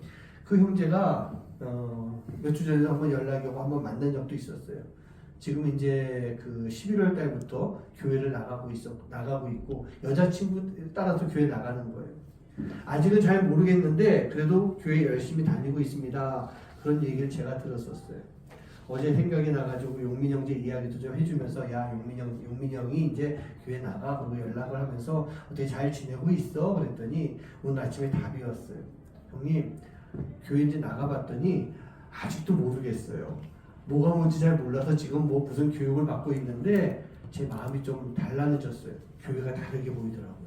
Speaker 1: 그 형제가 몇 주 전에 한번 연락이 오고 한번 만난 적도 있었어요. 지금 이제 그 11월 달부터 교회를 나가고 있고 여자친구 따라서 교회 나가는 거예요. 아직은 잘 모르겠는데 그래도 교회 열심히 다니고 있습니다. 그런 얘기를 제가 들었었어요. 어제 생각이 나가지고 용민 형제 이야기도 좀 해주면서 야 용민 형이 이제 교회 나가 그러고 연락을 하면서 어떻게 잘 지내고 있어? 그랬더니 오늘 아침에 답이 왔어요. 형님 교회 이제 나가봤더니 아직도 모르겠어요. 뭐가 뭔지 잘 몰라서 지금 뭐 무슨 교육을 받고 있는데 제 마음이 좀 단란해졌어요. 교회가 다르게 보이더라고요.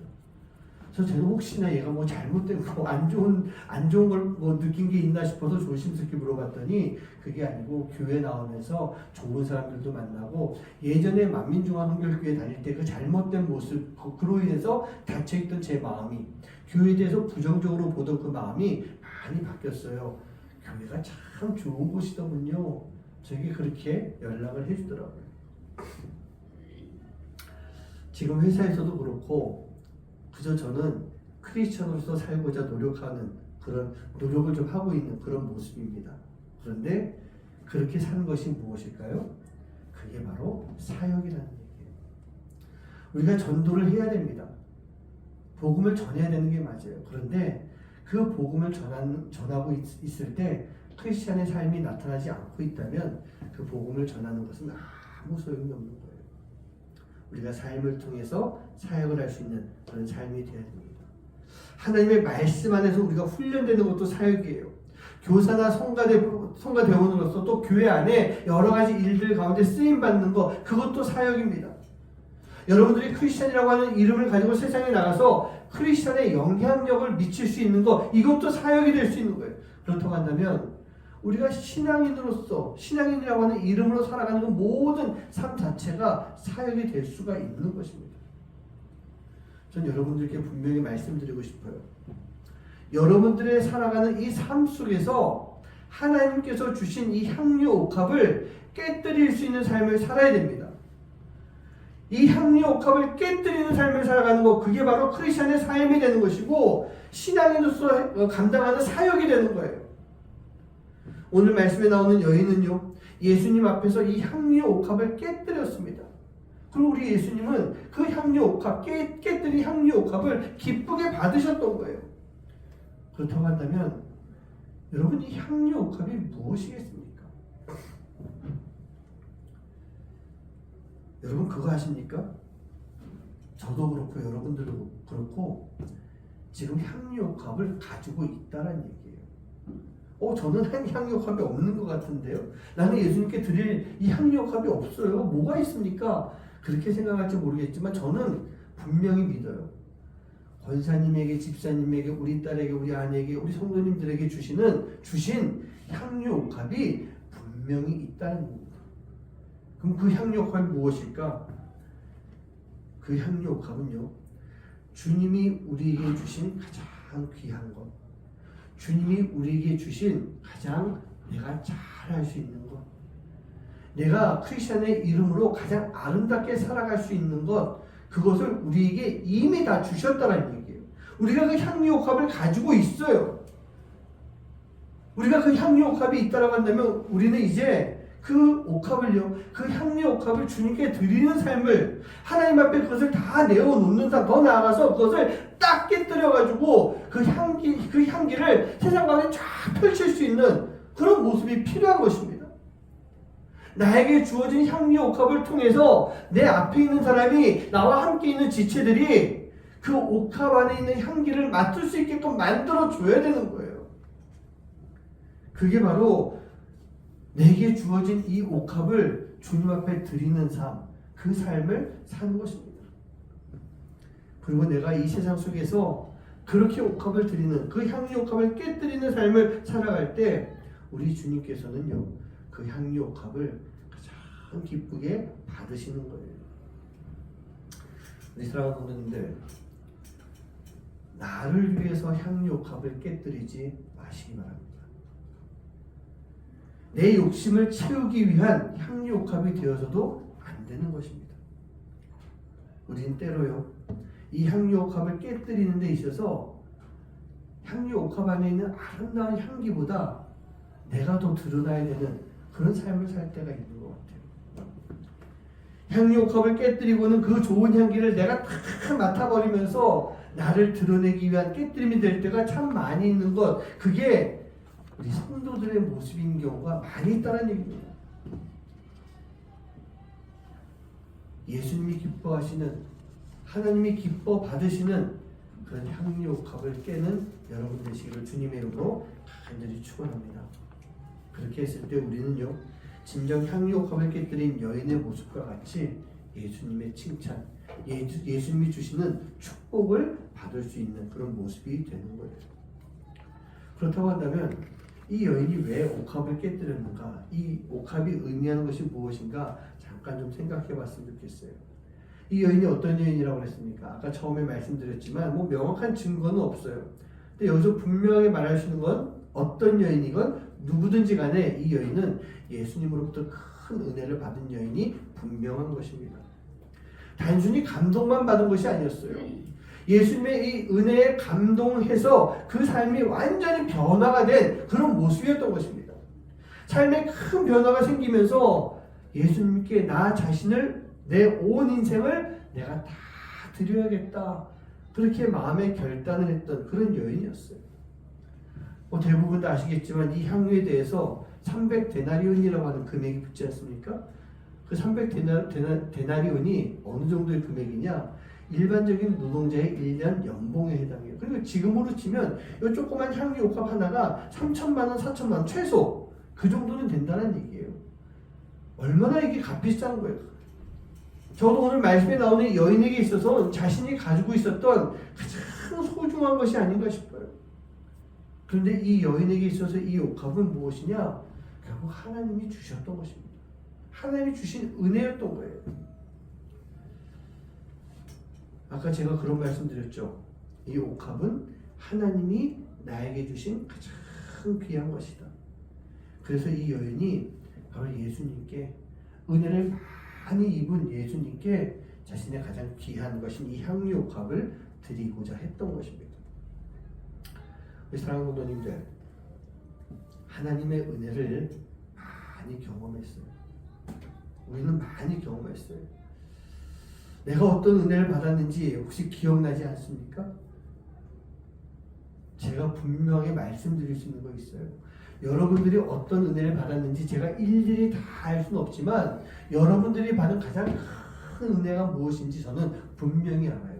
Speaker 1: 그래서 저는 혹시나 얘가 뭐 잘못된 거 안 좋은 걸 뭐 느낀 게 있나 싶어서 조심스럽게 물어봤더니 그게 아니고 교회 나오면서 좋은 사람들도 만나고 예전에 만민중앙성결교회 다닐 때 그 잘못된 모습 그로 인해서 닫혀있던 제 마음이 교회에 대해서 부정적으로 보던 그 마음이 많이 바뀌었어요. 교회가 참 좋은 곳이더군요. 저에게 그렇게 연락을 해주더라고요. 지금 회사에서도 그렇고 그저 저는 크리스천으로서 살고자 노력하는 그런 노력을 좀 하고 있는 그런 모습입니다. 그런데 그렇게 사는 것이 무엇일까요? 그게 바로 사역이라는 얘기예요. 우리가 전도를 해야 됩니다. 복음을 전해야 되는 게 맞아요. 그런데 그 복음을 전하고 있을 때 크리스천의 삶이 나타나지 않고 있다면 그 복음을 전하는 것은 아무 소용이 없는 거예요. 우리가 삶을 통해서 사역을 할 수 있는 그런 삶이 되어야 됩니다. 하나님의 말씀 안에서 우리가 훈련되는 것도 사역이에요. 교사나 성가대원으로서 또 교회 안에 여러 가지 일들 가운데 쓰임받는 것, 그것도 사역입니다. 여러분들이 크리스천이라고 하는 이름을 가지고 세상에 나가서 크리스천의 영향력을 미칠 수 있는 것, 이것도 사역이 될 수 있는 거예요. 그렇다고 한다면 우리가 신앙인이라고 하는 이름으로 살아가는 그 모든 삶 자체가 사역이 될 수가 있는 것입니다. 전 여러분들께 분명히 말씀드리고 싶어요. 여러분들의 살아가는 이 삶 속에서 하나님께서 주신 이 향유 옥합을 깨뜨릴 수 있는 삶을 살아야 됩니다. 이 향유 옥합을 깨뜨리는 삶을 살아가는 것, 그게 바로 크리스천의 삶이 되는 것이고 신앙인으로서 감당하는 사역이 되는 거예요. 오늘 말씀에 나오는 여인은요, 예수님 앞에서 이 향유 옥합을 깨뜨렸습니다. 그리고 우리 예수님은 그 향유 옥합, 깨뜨린 향유 옥합을 기쁘게 받으셨던 거예요. 그렇다고 한다면 여러분, 이 향유 옥합이 무엇이겠습니까? 여러분 그거 아십니까? 저도 그렇고 여러분들도 그렇고 지금 향유 옥합을 가지고 있다는 얘기예요. 저는 향유 옥합이 없는 것 같은데요. 나는 예수님께 드릴 이 향유 옥합이 없어요. 뭐가 있습니까? 그렇게 생각할지 모르겠지만 저는 분명히 믿어요. 권사님에게, 집사님에게, 우리 딸에게, 우리 아내에게, 우리 성도님들에게 주신 향유 옥합이 분명히 있다는 겁니다. 그럼 그 향유 옥합이 무엇일까? 그 향유 옥합은요, 주님이 우리에게 주신 가장 귀한 것, 주님이 우리에게 주신 가장 내가 잘할 수 있는 것, 내가 크리스천의 이름으로 가장 아름답게 살아갈 수 있는 것, 그것을 우리에게 이미 다 주셨다는 얘기예요. 우리가 그 향유 옥합을 가지고 있어요. 우리가 그 향유 옥합이 있다고 한다면 우리는 이제 그 옥합을요, 그 향유 옥합을 주님께 드리는 삶을 하나님 앞에 그것을 다 내어놓는 삶, 더 나아가서 그것을 딱 깨뜨려가지고 그 향기를 세상 가운데 쫙 펼칠 수 있는 그런 모습이 필요한 것입니다. 나에게 주어진 향유 옥합을 통해서 내 앞에 있는 사람이 나와 함께 있는 지체들이 그 옥합 안에 있는 향기를 맡을 수 있게끔 만들어 줘야 되는 거예요. 그게 바로 내게 주어진 이 옥합을 주님 앞에 드리는 삶, 그 삶을 사는 것입니다. 그리고 내가 이 세상 속에서 그렇게 옥합을 드리는, 그 향유 옥합을 깨뜨리는 삶을 살아갈 때 우리 주님께서는요, 그 향유 옥합을 가장 기쁘게 받으시는 거예요. 우리 사랑하는 성도님들, 나를 위해서 향유 옥합을 깨뜨리지 마시기 바랍니다. 내 욕심을 채우기 위한 향유 옥합이 되어서도 안 되는 것입니다. 우리는 때로요, 이 향유 옥합을 깨뜨리는 데 있어서 향유 옥합 안에 있는 아름다운 향기보다 내가 더 드러나야 되는 그런 삶을 살 때가 있는 것 같아요. 향유 옥합을 깨뜨리고는 그 좋은 향기를 내가 다 맡아버리면서 나를 드러내기 위한 깨뜨림이 될 때가 참 많이 있는 것, 그게 우리 성도들의 모습인 경우가 많이 있다는 얘기입니다. 예수님이 기뻐하시는, 하나님이 기뻐 받으시는 그런 향유 옥합을 깨는 여러분 되시기를 주님의 이름으로 간절히 축원합니다. 그렇게 했을 때 우리는요, 진정 향유 옥합을 깨뜨린 여인의 모습과 같이 예수님의 칭찬, 예수님이 주시는 축복을 받을 수 있는 그런 모습이 되는 거예요. 그렇다고 한다면 이 여인이 왜 옥합을 깨뜨렸는가? 이 옥합이 의미하는 것이 무엇인가? 잠깐 좀 생각해 봤으면 좋겠어요. 이 여인이 어떤 여인이라고 했습니까? 아까 처음에 말씀드렸지만 명확한 증거는 없어요. 근데 여기서 분명하게 말할 수 있는 건 어떤 여인이건 누구든지 간에 이 여인은 예수님으로부터 큰 은혜를 받은 여인이 분명한 것입니다. 단순히 감동만 받은 것이 아니었어요. 예수님의 이 은혜에 감동해서 그 삶이 완전히 변화가 된 그런 모습이었던 것입니다. 삶에 큰 변화가 생기면서 예수님께 나 자신을, 내 온 인생을 내가 다 드려야겠다, 그렇게 마음에 결단을 했던 그런 여인이었어요. 대부분 다 아시겠지만 이 향유에 대해서 300데나리온이라고 하는 금액이 붙지 않습니까? 그 300데나리온이 어느 정도의 금액이냐? 일반적인 노동자의 1년 연봉에 해당해요. 그리고 지금으로 치면 이 조그만 향유 옥합 하나가 3천만 원, 4천만 원 최소 그 정도는 된다는 얘기예요. 얼마나 이게 값비싼 거예요. 저도 오늘 말씀에 나오는 여인에게 있어서 자신이 가지고 있었던 가장 소중한 것이 아닌가 싶어요. 그런데 이 여인에게 있어서 이 옥합은 무엇이냐? 결국 하나님이 주셨던 것입니다. 하나님이 주신 은혜였던 거예요. 아까 제가 그런 말씀 드렸죠. 이 옥합은 하나님이 나에게 주신 가장 귀한 것이다. 그래서 이 여인이 바로 예수님께, 은혜를 많이 입은 예수님께 자신의 가장 귀한 것인 이 향유 옥합을 드리고자 했던 것입니다. 우리 사랑하는 성도님들, 하나님의 은혜를 많이 경험했어요. 우리는 많이 경험했어요. 내가 어떤 은혜를 받았는지 혹시 기억나지 않습니까? 제가 분명히 말씀드릴 수 있는 거 있어요. 여러분들이 어떤 은혜를 받았는지 제가 일일이 다 알 수는 없지만 여러분들이 받은 가장 큰 은혜가 무엇인지 저는 분명히 알아요.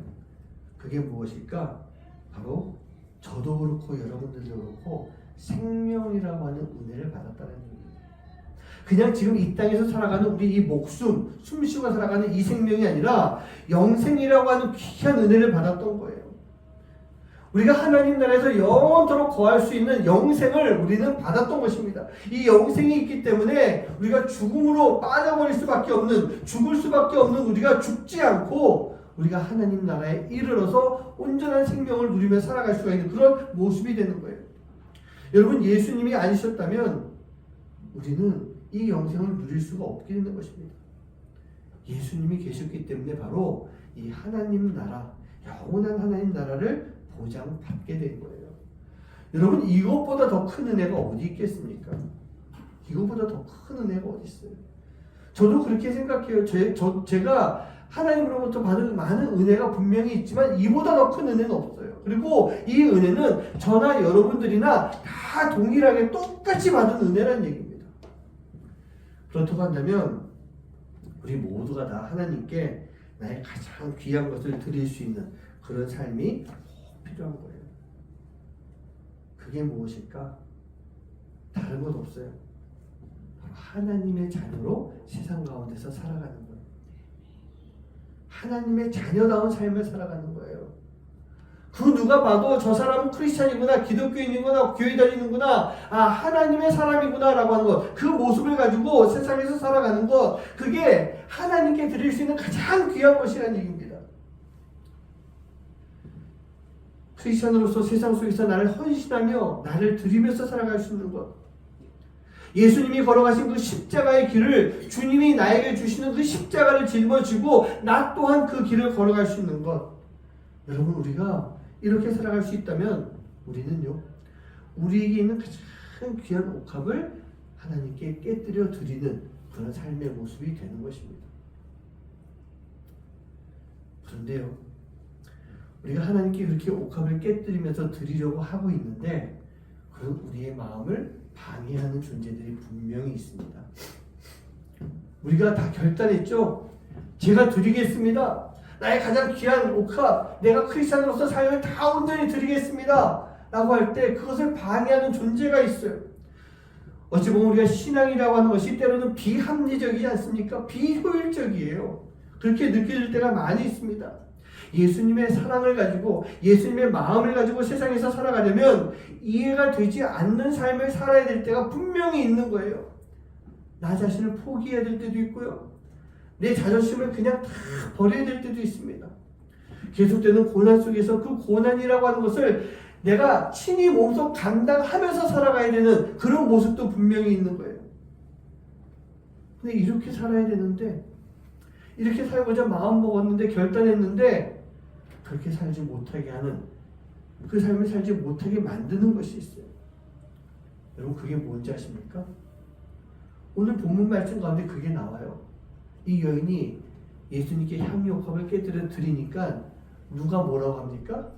Speaker 1: 그게 무엇일까? 바로 저도 그렇고 여러분들도 그렇고 생명이라고 하는 은혜를 받았다는 얘기예요. 그냥 지금 이 땅에서 살아가는 우리 이 목숨, 숨쉬고 살아가는 이 생명이 아니라 영생이라고 하는 귀한 은혜를 받았던 거예요. 우리가 하나님 나라에서 영원토록 거할 수 있는 영생을 우리는 받았던 것입니다. 이 영생이 있기 때문에 우리가 죽음으로 빠져버릴 수밖에 없는, 죽을 수밖에 없는 우리가 죽지 않고 우리가 하나님 나라에 이르러서 온전한 생명을 누리며 살아갈 수가 있는 그런 모습이 되는 거예요. 여러분, 예수님이 아니셨다면 우리는 이 영생을 누릴 수가 없게 되는 것입니다. 예수님이 계셨기 때문에 바로 이 하나님 나라, 영원한 하나님 나라를 보장받게 된 거예요. 여러분, 이것보다 더 큰 은혜가 어디 있겠습니까? 이거보다 더 큰 은혜가 어디 있어요? 저도 그렇게 생각해요. 제가 하나님으로부터 받은 많은 은혜가 분명히 있지만 이보다 더 큰 은혜는 없어요. 그리고 이 은혜는 저나 여러분들이나 다 동일하게 똑같이 받은 은혜라는 얘기입니다. 그렇다고 한다면 우리 모두가 다 하나님께 나의 가장 귀한 것을 드릴 수 있는 그런 삶이 꼭 필요한 거예요. 그게 무엇일까? 다른 것 없어요. 바로 하나님의 자녀로 세상 가운데서 살아가는 거예요. 하나님의 자녀다운 삶을 살아가는 거예요. 그 누가 봐도 저 사람은 크리스찬이구나, 기독교인이구나, 교회 다니는구나, 하나님의 사람이구나 라고 하는 것, 그 모습을 가지고 세상에서 살아가는 것, 그게 하나님께 드릴 수 있는 가장 귀한 것이라는 얘기입니다. 크리스찬으로서 세상 속에서 나를 헌신하며 나를 드리면서 살아갈 수 있는 것, 예수님이 걸어가신 그 십자가의 길을 주님이 나에게 주시는 그 십자가를 짊어지고 나 또한 그 길을 걸어갈 수 있는 것, 여러분 우리가 이렇게 살아갈 수 있다면 우리는요, 우리에게 있는 가장 귀한 옥합을 하나님께 깨뜨려 드리는 그런 삶의 모습이 되는 것입니다. 그런데요, 우리가 하나님께 그렇게 옥합을 깨뜨리면서 드리려고 하고 있는데 그건 우리의 마음을 방해하는 존재들이 분명히 있습니다. 우리가 다 결단했죠? 제가 드리겠습니다. 나의 가장 귀한 옥합, 내가 크리스찬으로서 삶을 다 온전히 드리겠습니다 라고 할 때 그것을 방해하는 존재가 있어요. 어찌 보면 우리가 신앙이라고 하는 것이 때로는 비합리적이지 않습니까? 비효율적이에요. 그렇게 느껴질 때가 많이 있습니다. 예수님의 사랑을 가지고 예수님의 마음을 가지고 세상에서 살아가려면 이해가 되지 않는 삶을 살아야 될 때가 분명히 있는 거예요. 나 자신을 포기해야 될 때도 있고요. 내 자존심을 그냥 다 버려야 될 때도 있습니다. 계속되는 고난 속에서 그 고난이라고 하는 것을 내가 친히 몸소 감당하면서 살아가야 되는 그런 모습도 분명히 있는 거예요. 근데 이렇게 살아야 되는데, 이렇게 살고자 마음 먹었는데 결단했는데 그렇게 살지 못하게 하는, 그 삶을 살지 못하게 만드는 것이 있어요. 여러분 그게 뭔지 아십니까? 오늘 본문 말씀 가운데 그게 나와요. 이 여인이 예수님께 향유옥합을 깨뜨려 드리니까 누가 뭐라고 합니까?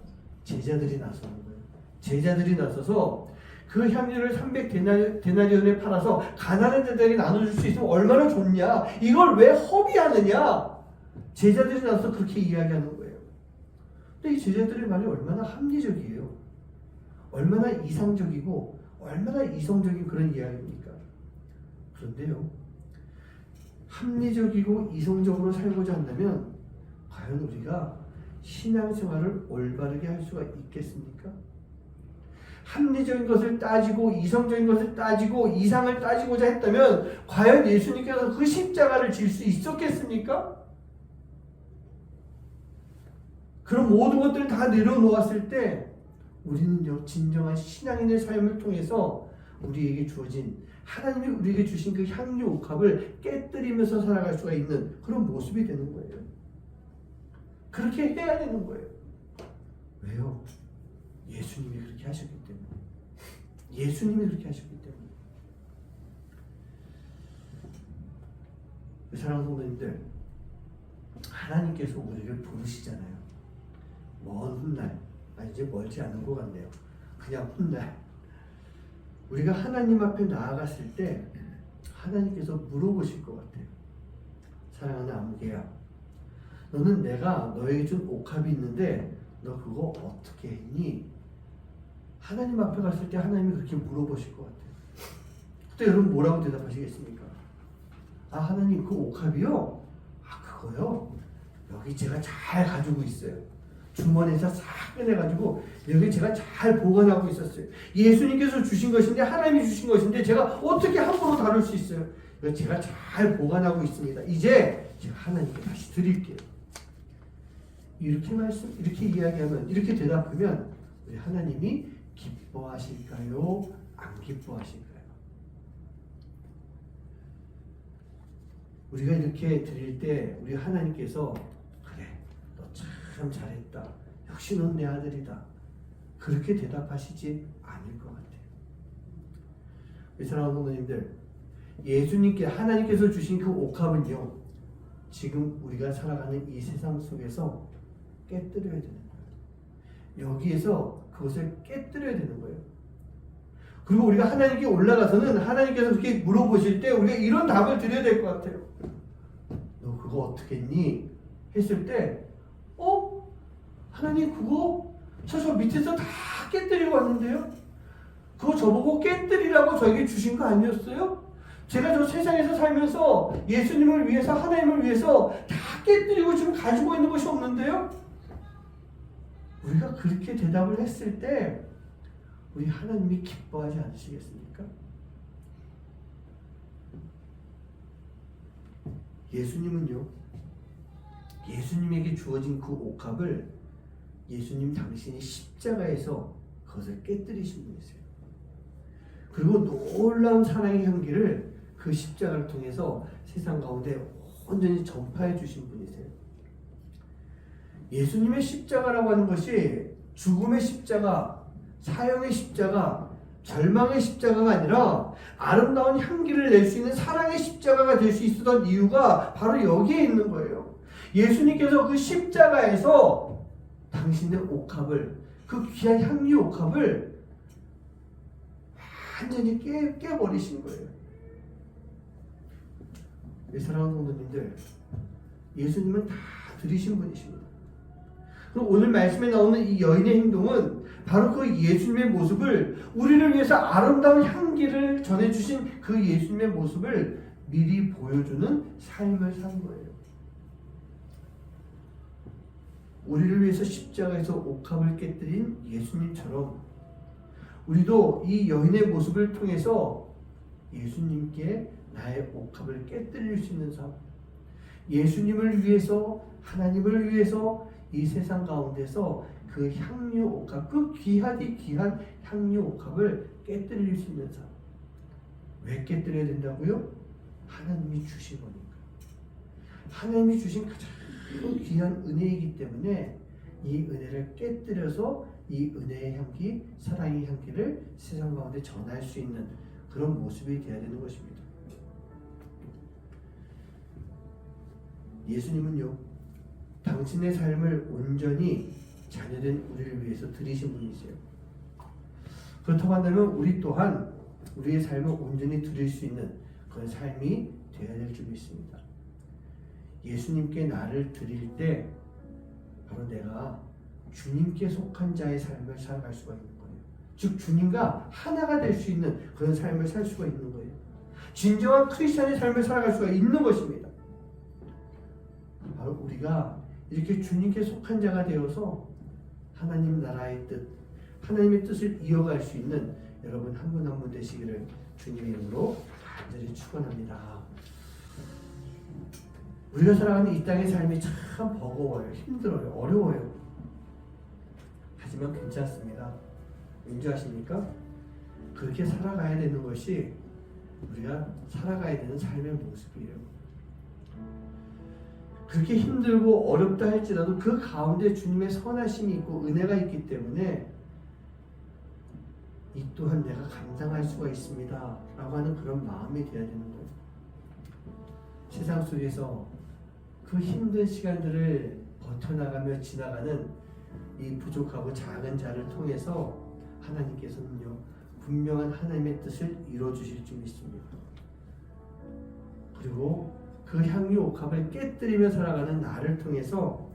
Speaker 1: 제자들이 나서는 거예요. 제자들이 나서서 그 향유를 300데나리온에 팔아서 가난한 자들에게 나눠줄 수 있으면 얼마나 좋냐, 이걸 왜 허비하느냐, 제자들이 나서서 그렇게 이야기하는 거예요. 근데 이 제자들의 말이 얼마나 합리적이에요. 얼마나 이상적이고 얼마나 이성적인 그런 이야기입니까? 그런데요, 합리적이고 이성적으로 살고자 한다면 과연 우리가 신앙생활을 올바르게 할 수가 있겠습니까? 합리적인 것을 따지고 이성적인 것을 따지고 이상을 따지고자 했다면 과연 예수님께서 그 십자가를 질 수 있었겠습니까? 그런 모든 것들을 다 내려놓았을 때 우리는요, 진정한 신앙인의 삶을 통해서 우리에게 주어진, 하나님이 우리에게 주신 그 향유 옥합을 깨뜨리면서 살아갈 수가 있는 그런 모습이 되는 거예요. 그렇게 해야 되는 거예요. 왜요? 예수님이 그렇게 하셨기 때문에. 예수님이 그렇게 하셨기 때문에. 사랑하는 성도님들, 하나님께서 우리를 부르시잖아요. 먼 훗날, 이제 멀지 않은 것 같네요. 그냥 훗날 우리가 하나님 앞에 나아갔을 때 하나님께서 물어보실 것 같아요. 사랑하는 아무개야, 너는 내가 너에게 준 옥합이 있는데 너 그거 어떻게 했니? 하나님 앞에 갔을 때 하나님이 그렇게 물어보실 것 같아요. 그때 여러분 뭐라고 대답하시겠습니까? 하나님 그 옥합이요? 그거요? 여기 제가 잘 가지고 있어요. 주머니에서 싹 꺼내가지고 여기 제가 잘 보관하고 있었어요. 예수님께서 주신 것인데, 하나님이 주신 것인데 제가 어떻게 함부로 다룰 수 있어요? 이거 제가 잘 보관하고 있습니다. 이제 제가 하나님께 다시 드릴게요. 이렇게 이야기하면, 이렇게 대답하면 우리 하나님이 기뻐하실까요? 안 기뻐하실까요? 우리가 이렇게 드릴 때 우리 하나님께서 그래, 너 참 잘했다, 역시 넌 내 아들이다, 그렇게 대답하시지 않을 것 같아요. 우리 사랑하는 성도님들, 예수님께 하나님께서 주신 그 옥합은요, 지금 우리가 살아가는 이 세상 속에서 깨뜨려야 되는 거예요. 여기에서 그것을 깨뜨려야 되는 거예요. 그리고 우리가 하나님께 올라가서는 하나님께서 그렇게 물어보실 때 우리가 이런 답을 드려야 될 것 같아요. 너 그거 어떻게 했니? 했을 때 하나님 그거 저 밑에서 다 깨뜨리고 왔는데요? 그거 저보고 깨뜨리라고 저에게 주신 거 아니었어요? 제가 저 세상에서 살면서 예수님을 위해서 하나님을 위해서 다 깨뜨리고 지금 가지고 있는 것이 없는데요? 우리가 그렇게 대답을 했을 때 우리 하나님이 기뻐하지 않으시겠습니까? 예수님은요, 예수님에게 주어진 그 옥합을 예수님 당신이 십자가에서 그것을 깨뜨리신 분이세요. 그리고 놀라운 사랑의 향기를 그 십자가를 통해서 세상 가운데 온전히 전파해 주신 분이세요. 예수님의 십자가라고 하는 것이 죽음의 십자가, 사형의 십자가, 절망의 십자가가 아니라 아름다운 향기를 낼 수 있는 사랑의 십자가가 될 수 있었던 이유가 바로 여기에 있는 거예요. 예수님께서 그 십자가에서 당신의 옥합을, 그 귀한 향유 옥합을 완전히 깨버리신 거예요. 사랑하는 성도님들, 예수님은 다 들이신 분이십니다. 그럼 오늘 말씀에 나오는 이 여인의 행동은 바로 그 예수님의 모습을, 우리를 위해서 아름다운 향기를 전해주신 그 예수님의 모습을 미리 보여주는 삶을 산 거예요. 우리를 위해서 십자가에서 옥합을 깨뜨린 예수님처럼 우리도 이 여인의 모습을 통해서 예수님께 나의 옥합을 깨뜨릴 수 있는 삶, 예수님을 위해서, 하나님을 위해서 이 세상 가운데서 그 향유 옥합, 그 귀하디 귀한 향유 옥합을 깨뜨릴 수 있는 삶. 왜 깨뜨려야 된다고요? 하나님이 주신 거니까. 하나님이 주신 가장 귀한 은혜이기 때문에 이 은혜를 깨뜨려서 이 은혜의 향기, 사랑의 향기를 세상 가운데 전할 수 있는 그런 모습이 되어야 되는 것입니다. 예수님은요, 당신의 삶을 온전히 자녀된 우리를 위해서 드리신 분이세요. 그렇다고 한다면 우리 또한 우리의 삶을 온전히 드릴 수 있는 그런 삶이 되어야 될 줄 믿습니다. 예수님께 나를 드릴 때 바로 내가 주님께 속한 자의 삶을 살아갈 수가 있는 거예요. 즉 주님과 하나가 될 수 있는 그런 삶을 살 수가 있는 거예요. 진정한 크리스찬의 삶을 살아갈 수가 있는 것입니다. 바로 우리가 이렇게 주님께 속한 자가 되어서 하나님 나라의 뜻, 하나님의 뜻을 이어갈 수 있는 여러분 한 분 한 분 되시기를 주님의 이름으로 간절히 축원합니다. 우리가 살아가는 이 땅의 삶이 참 버거워요, 힘들어요, 어려워요. 하지만 괜찮습니다. 왠지 아십니까? 그렇게 살아가야 되는 것이 우리가 살아가야 되는 삶의 모습이에요. 그렇게 힘들고 어렵다 할지라도 그 가운데 주님의 선하심이 있고 은혜가 있기 때문에 이 또한 내가 감당할 수가 있습니다 라고 하는 그런 마음이 되어야 되는 거예요. 세상 속에서 그 힘든 시간들을 버텨나가며 지나가는 이 부족하고 작은 자를 통해서 하나님께서는요, 분명한 하나님의 뜻을 이루어주실 줄 믿습니다. 그리고 그 향유 옥합을 깨뜨리며 살아가는 나를 통해서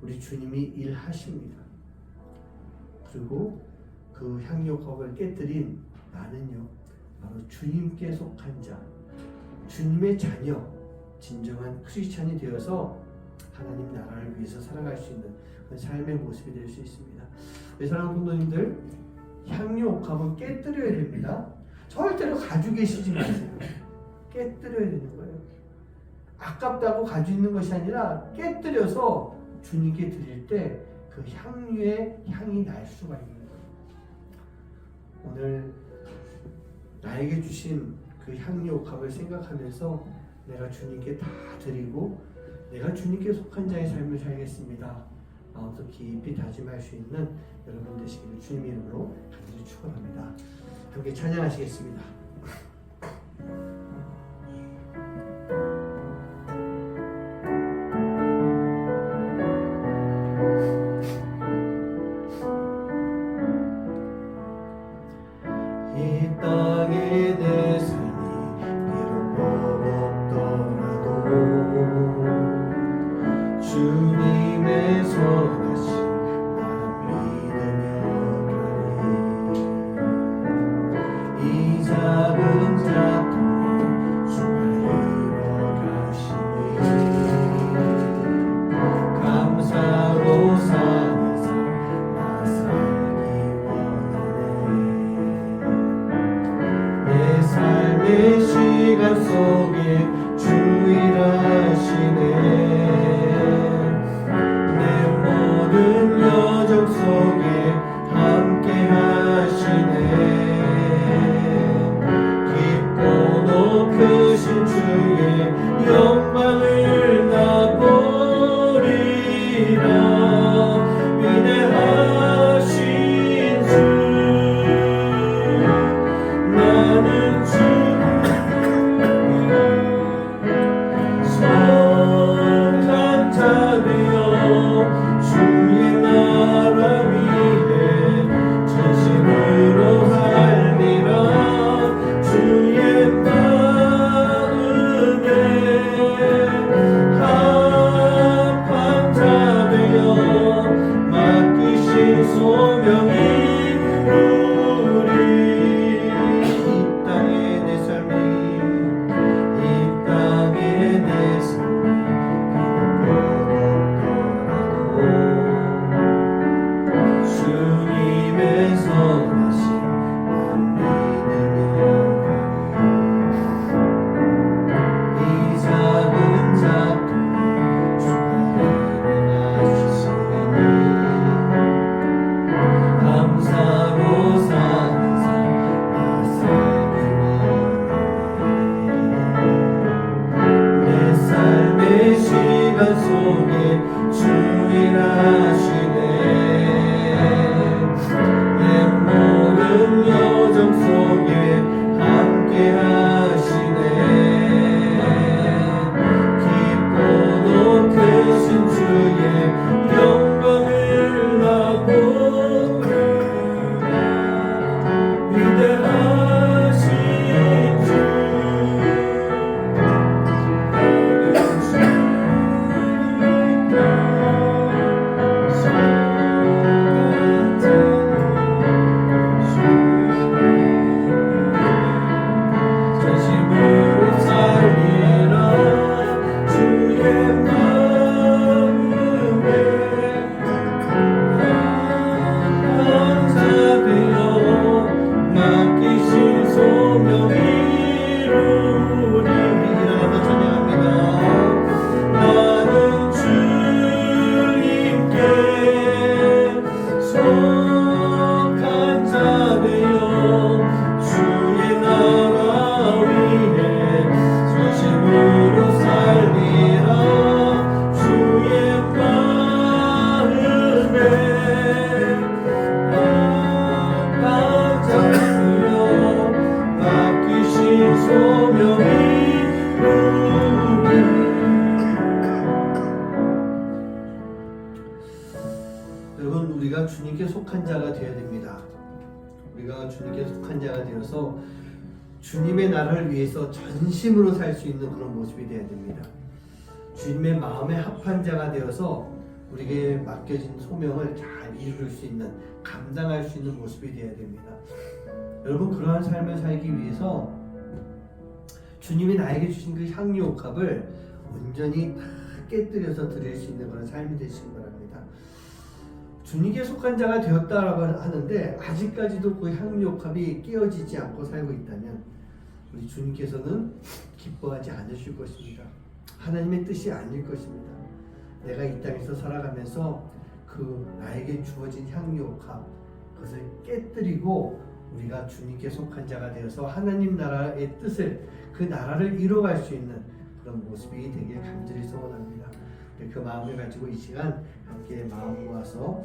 Speaker 1: 우리 주님이 일하십니다. 그리고 그 향유 옥합을 깨뜨린 나는요, 바로 주님께 속한 자, 주님의 자녀, 진정한 크리스찬이 되어서 하나님 나라를 위해서 살아갈 수 있는 그 삶의 모습이 될 수 있습니다. 사랑하는 성도님들, 향유 옥합은 깨뜨려야 됩니다. 절대로 가지고 계시지 마세요. 깨뜨려야 되는 거예요. 아깝다고 가지고 있는 것이 아니라 깨뜨려서 주님께 드릴 때 그 향유의 향이 날 수가 있는 거예요. 오늘 나에게 주신 그 향유 옥합을 생각하면서 내가 주님께 다 드리고 내가 주님께 속한 자의 삶을 살겠습니다. 마음속 깊이 다짐할 수 있는 여러분 되시기를 주님의 이름으로 간절히 축원합니다. 함께 찬양하시겠습니다. 이 땅에 내 삶이 비록 버겁더라도 주님의 선하심 나를 믿으며 가리. 이 작은 자통에 주가 이뤄가시니 감사로 사는 삶 나 살기 원하네. 내 삶의 시간 속에 주 일하시네. 내 모든 여정 속에 함께 하시네. 깊고 높으신 주의 영광을 나 보리라. 위대하신 주 나는 선한 자 되어 주의 나라 위해 전심으로 살리라. 주의 마음에 합한 자 되어 맡기신 소명이 이루리. 이 땅에 내 삶이 이 땅에 내 삶이 비록 버겁더라도 주님의 선하심 난 믿으며 가리. 이 작은 자통에 주가 일어나시니 감사로 사는 삶 나 살기 원하네. 내 삶의 시간 속에 주 일하시네. 내 모든 여정 속에 함께 하시네. 깊고 높으신 주의 영광을 나 보리라. 위대하신 주 전심으로 살리라. 주의 마음에 감사되어 맡기신 소명이 이루리. 이라고 찬양합니다. 나는 주님께 속한 자 되어 주의 나라 위해 전심으로 살리라. 주의 마음에 합한 자 되어 맡기신 소명이 이루리. 여러분, 우리가 주님께 속한 자가 되어야 됩니다. 우리가 주님께 속한 자가 되어서 주님의 나라를 위해서 전심으로 살 수 있는 그런 모습이 되어야 됩니다. 주님의 마음에 합한 자가 되어서 우리에게 맡겨진 소명을 잘 이룰 수 있는, 감당할 수 있는 모습이 되어야 됩니다. 여러분, 그러한 삶을 살기 위해서 주님이 나에게 주신 그 향유옥합을 온전히 다 깨뜨려서 드릴 수 있는 그런 삶이 되시기 바랍니다. 주님께 속한 자가 되었다라고 하는데 아직까지도 그 향유옥합이 깨어지지 않고 살고 있다면 우리 주님께서는 기뻐하지 않으실 것입니다. 하나님의 뜻이 아닐 것입니다. 내가 이 땅에서 살아가면서 그 나에게 주어진 향유옥합, 그것을 깨뜨리고 우리가 주님께 속한 자가 되어서 하나님 나라의 뜻을, 그 나라를 이뤄갈 수 있는 그런 모습이 되길 간절히 소원합니다. 그 마음을 가지고 이 시간 함께 마음 모아서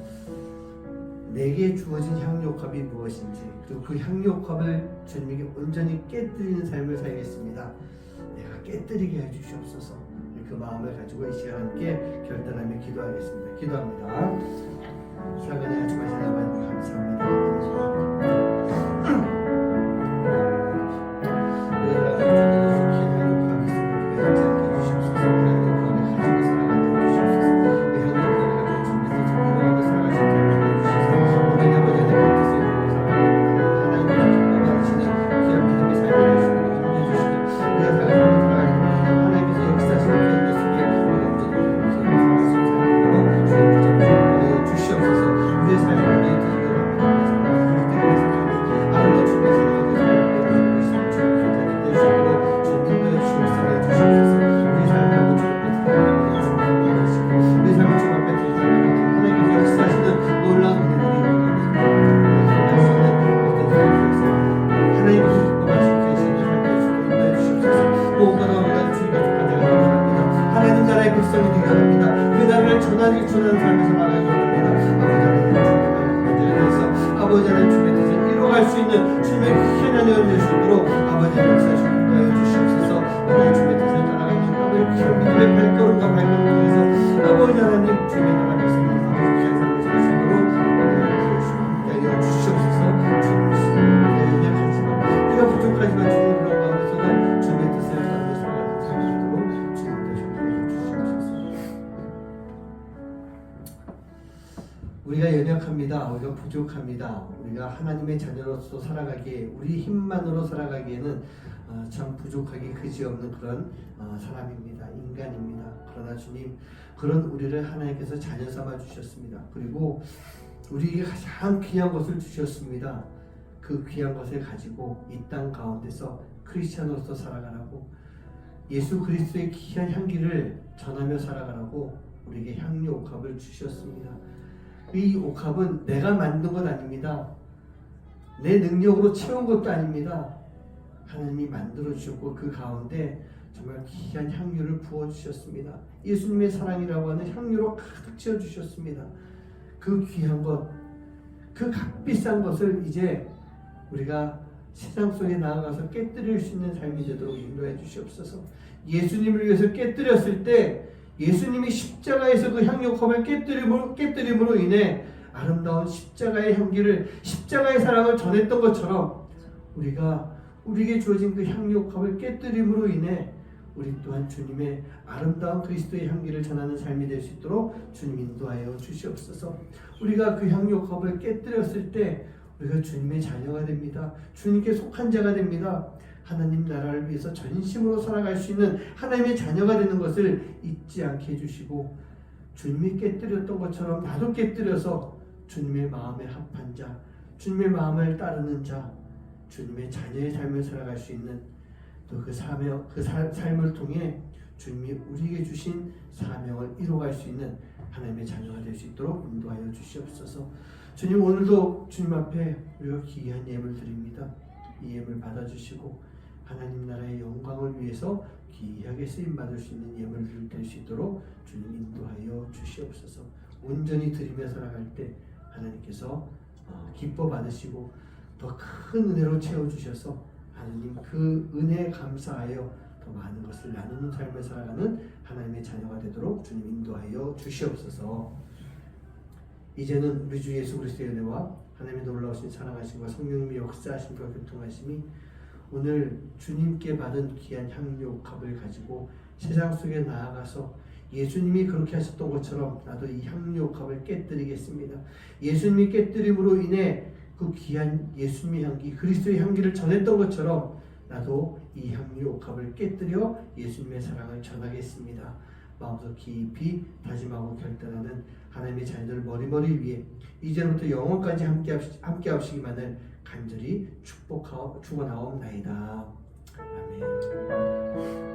Speaker 1: 내게 주어진 향유옥합이 무엇인지, 그리고 그 향유옥합을 주님에게 온전히 깨뜨리는 삶을 살겠습니다. 내가 깨뜨리게 해주시옵소서. 그 마음을 가지고 이 시간 함께 결단하며 기도하겠습니다. 기도합니다. 사랑하는 하나님, 감사합니다. 살아갈 수 있는 주님의 귀한 자녀가 될 수 있도록 아버지 역사하시고 인도하여 주시옵소서. 오늘 주님의 뜻을 따라가는 아버지 귀한 믿음의 발걸음과 발걸음 통해서 아버지 하나님 주님의 나라 백성들 아버지 귀한 삶을 살 수 있도록 인도하여 주시옵소서. 주님 연약하지만 우리가 부족하지만 주님 그런 가운데서는 주님의 뜻을 따르며 살아가는 삶이 있도록 주님께서 주시옵소서. 우리가 연약합니다. 우리가 부족합니다. 우리가 하나님의 자녀로서 살아가기에 우리 힘만으로 살아가기에는 참 부족하기 그지없는 그런 사람입니다. 인간입니다. 그러나 주님 그런 우리를 하나님께서 자녀 삼아 주셨습니다. 그리고 우리에게 가장 귀한 것을 주셨습니다. 그 귀한 것을 가지고 이 땅 가운데서 크리스찬으로서 살아가라고 예수 그리스도의 귀한 향기를 전하며 살아가라고 우리에게 향유 옥합을 주셨습니다. 이 옥합은 내가 만든 것 아닙니다. 내 능력으로 채운 것도 아닙니다. 하나님이 만들어 주셨고 그 가운데 정말 귀한 향유를 부어 주셨습니다. 예수님의 사랑이라고 하는 향유로 가득 채워 주셨습니다. 그 귀한 것, 그 값비싼 것을 이제 우리가 세상 속에 나아가서 깨뜨릴 수 있는 삶이 되도록 인도해 주시옵소서. 예수님을 위해서 깨뜨렸을 때 예수님이 십자가에서 그 향유컵을 깨뜨림으로 인해 아름다운 십자가의 향기를, 십자가의 사랑을 전했던 것처럼 우리에게 주어진 그 향유컵을 깨뜨림으로 인해 우리 또한 주님의 아름다운 그리스도의 향기를 전하는 삶이 될 수 있도록 주님 인도하여 주시옵소서. 우리가 그 향유컵을 깨뜨렸을 때 우리가 주님의 자녀가 됩니다. 주님께 속한 자가 됩니다. 하나님 나라를 위해서 전심으로 살아갈 수 있는 하나님의 자녀가 되는 것을 잊지 않게 해주시고 주님이 깨뜨렸던 것처럼 나도 깨뜨려서 주님의 마음에 합한 자, 주님의 마음을 따르는 자, 주님의 자녀의 삶을 살아갈 수 있는 또 그 삶을 통해 주님이 우리에게 주신 사명을 이루어갈 수 있는 하나님의 자녀가 될 수 있도록 인도하여 주시옵소서. 주님 오늘도 주님 앞에 우리가 귀한 예물 드립니다. 이 예물 받아주시고 하나님 나라의 영광을 위해서 귀하게 쓰임받을 수 있는 예물들 될 수 있도록 주님 인도하여 주시옵소서. 온전히 드리며 살아갈 때 하나님께서 기뻐 받으시고 더 큰 은혜로 채워주셔서 하나님 그 은혜에 감사하여 더 많은 것을 나누는 삶을 살아가는 하나님의 자녀가 되도록 주님 인도하여 주시옵소서. 이제는 우리 주 예수 그리스도의 은혜와 하나님의 놀라우신 사랑하심과 성령님의 역사하심과 교통하심이 오늘 주님께 받은 귀한 향유옥합을 가지고 세상 속에 나아가서 예수님이 그렇게 하셨던 것처럼 나도 이 향유옥합을 깨뜨리겠습니다. 예수님이 깨뜨림으로 인해 그 귀한 예수님의 향기, 그리스도의 향기를 전했던 것처럼 나도 이 향유옥합을 깨뜨려 예수님의 사랑을 전하겠습니다. 마음속 깊이 다짐하고 결단하는 하나님의 자녀들 머리머리 위에 이제부터 영원까지 함께 하시기만을 간절히 축원하옵나이다. 아멘.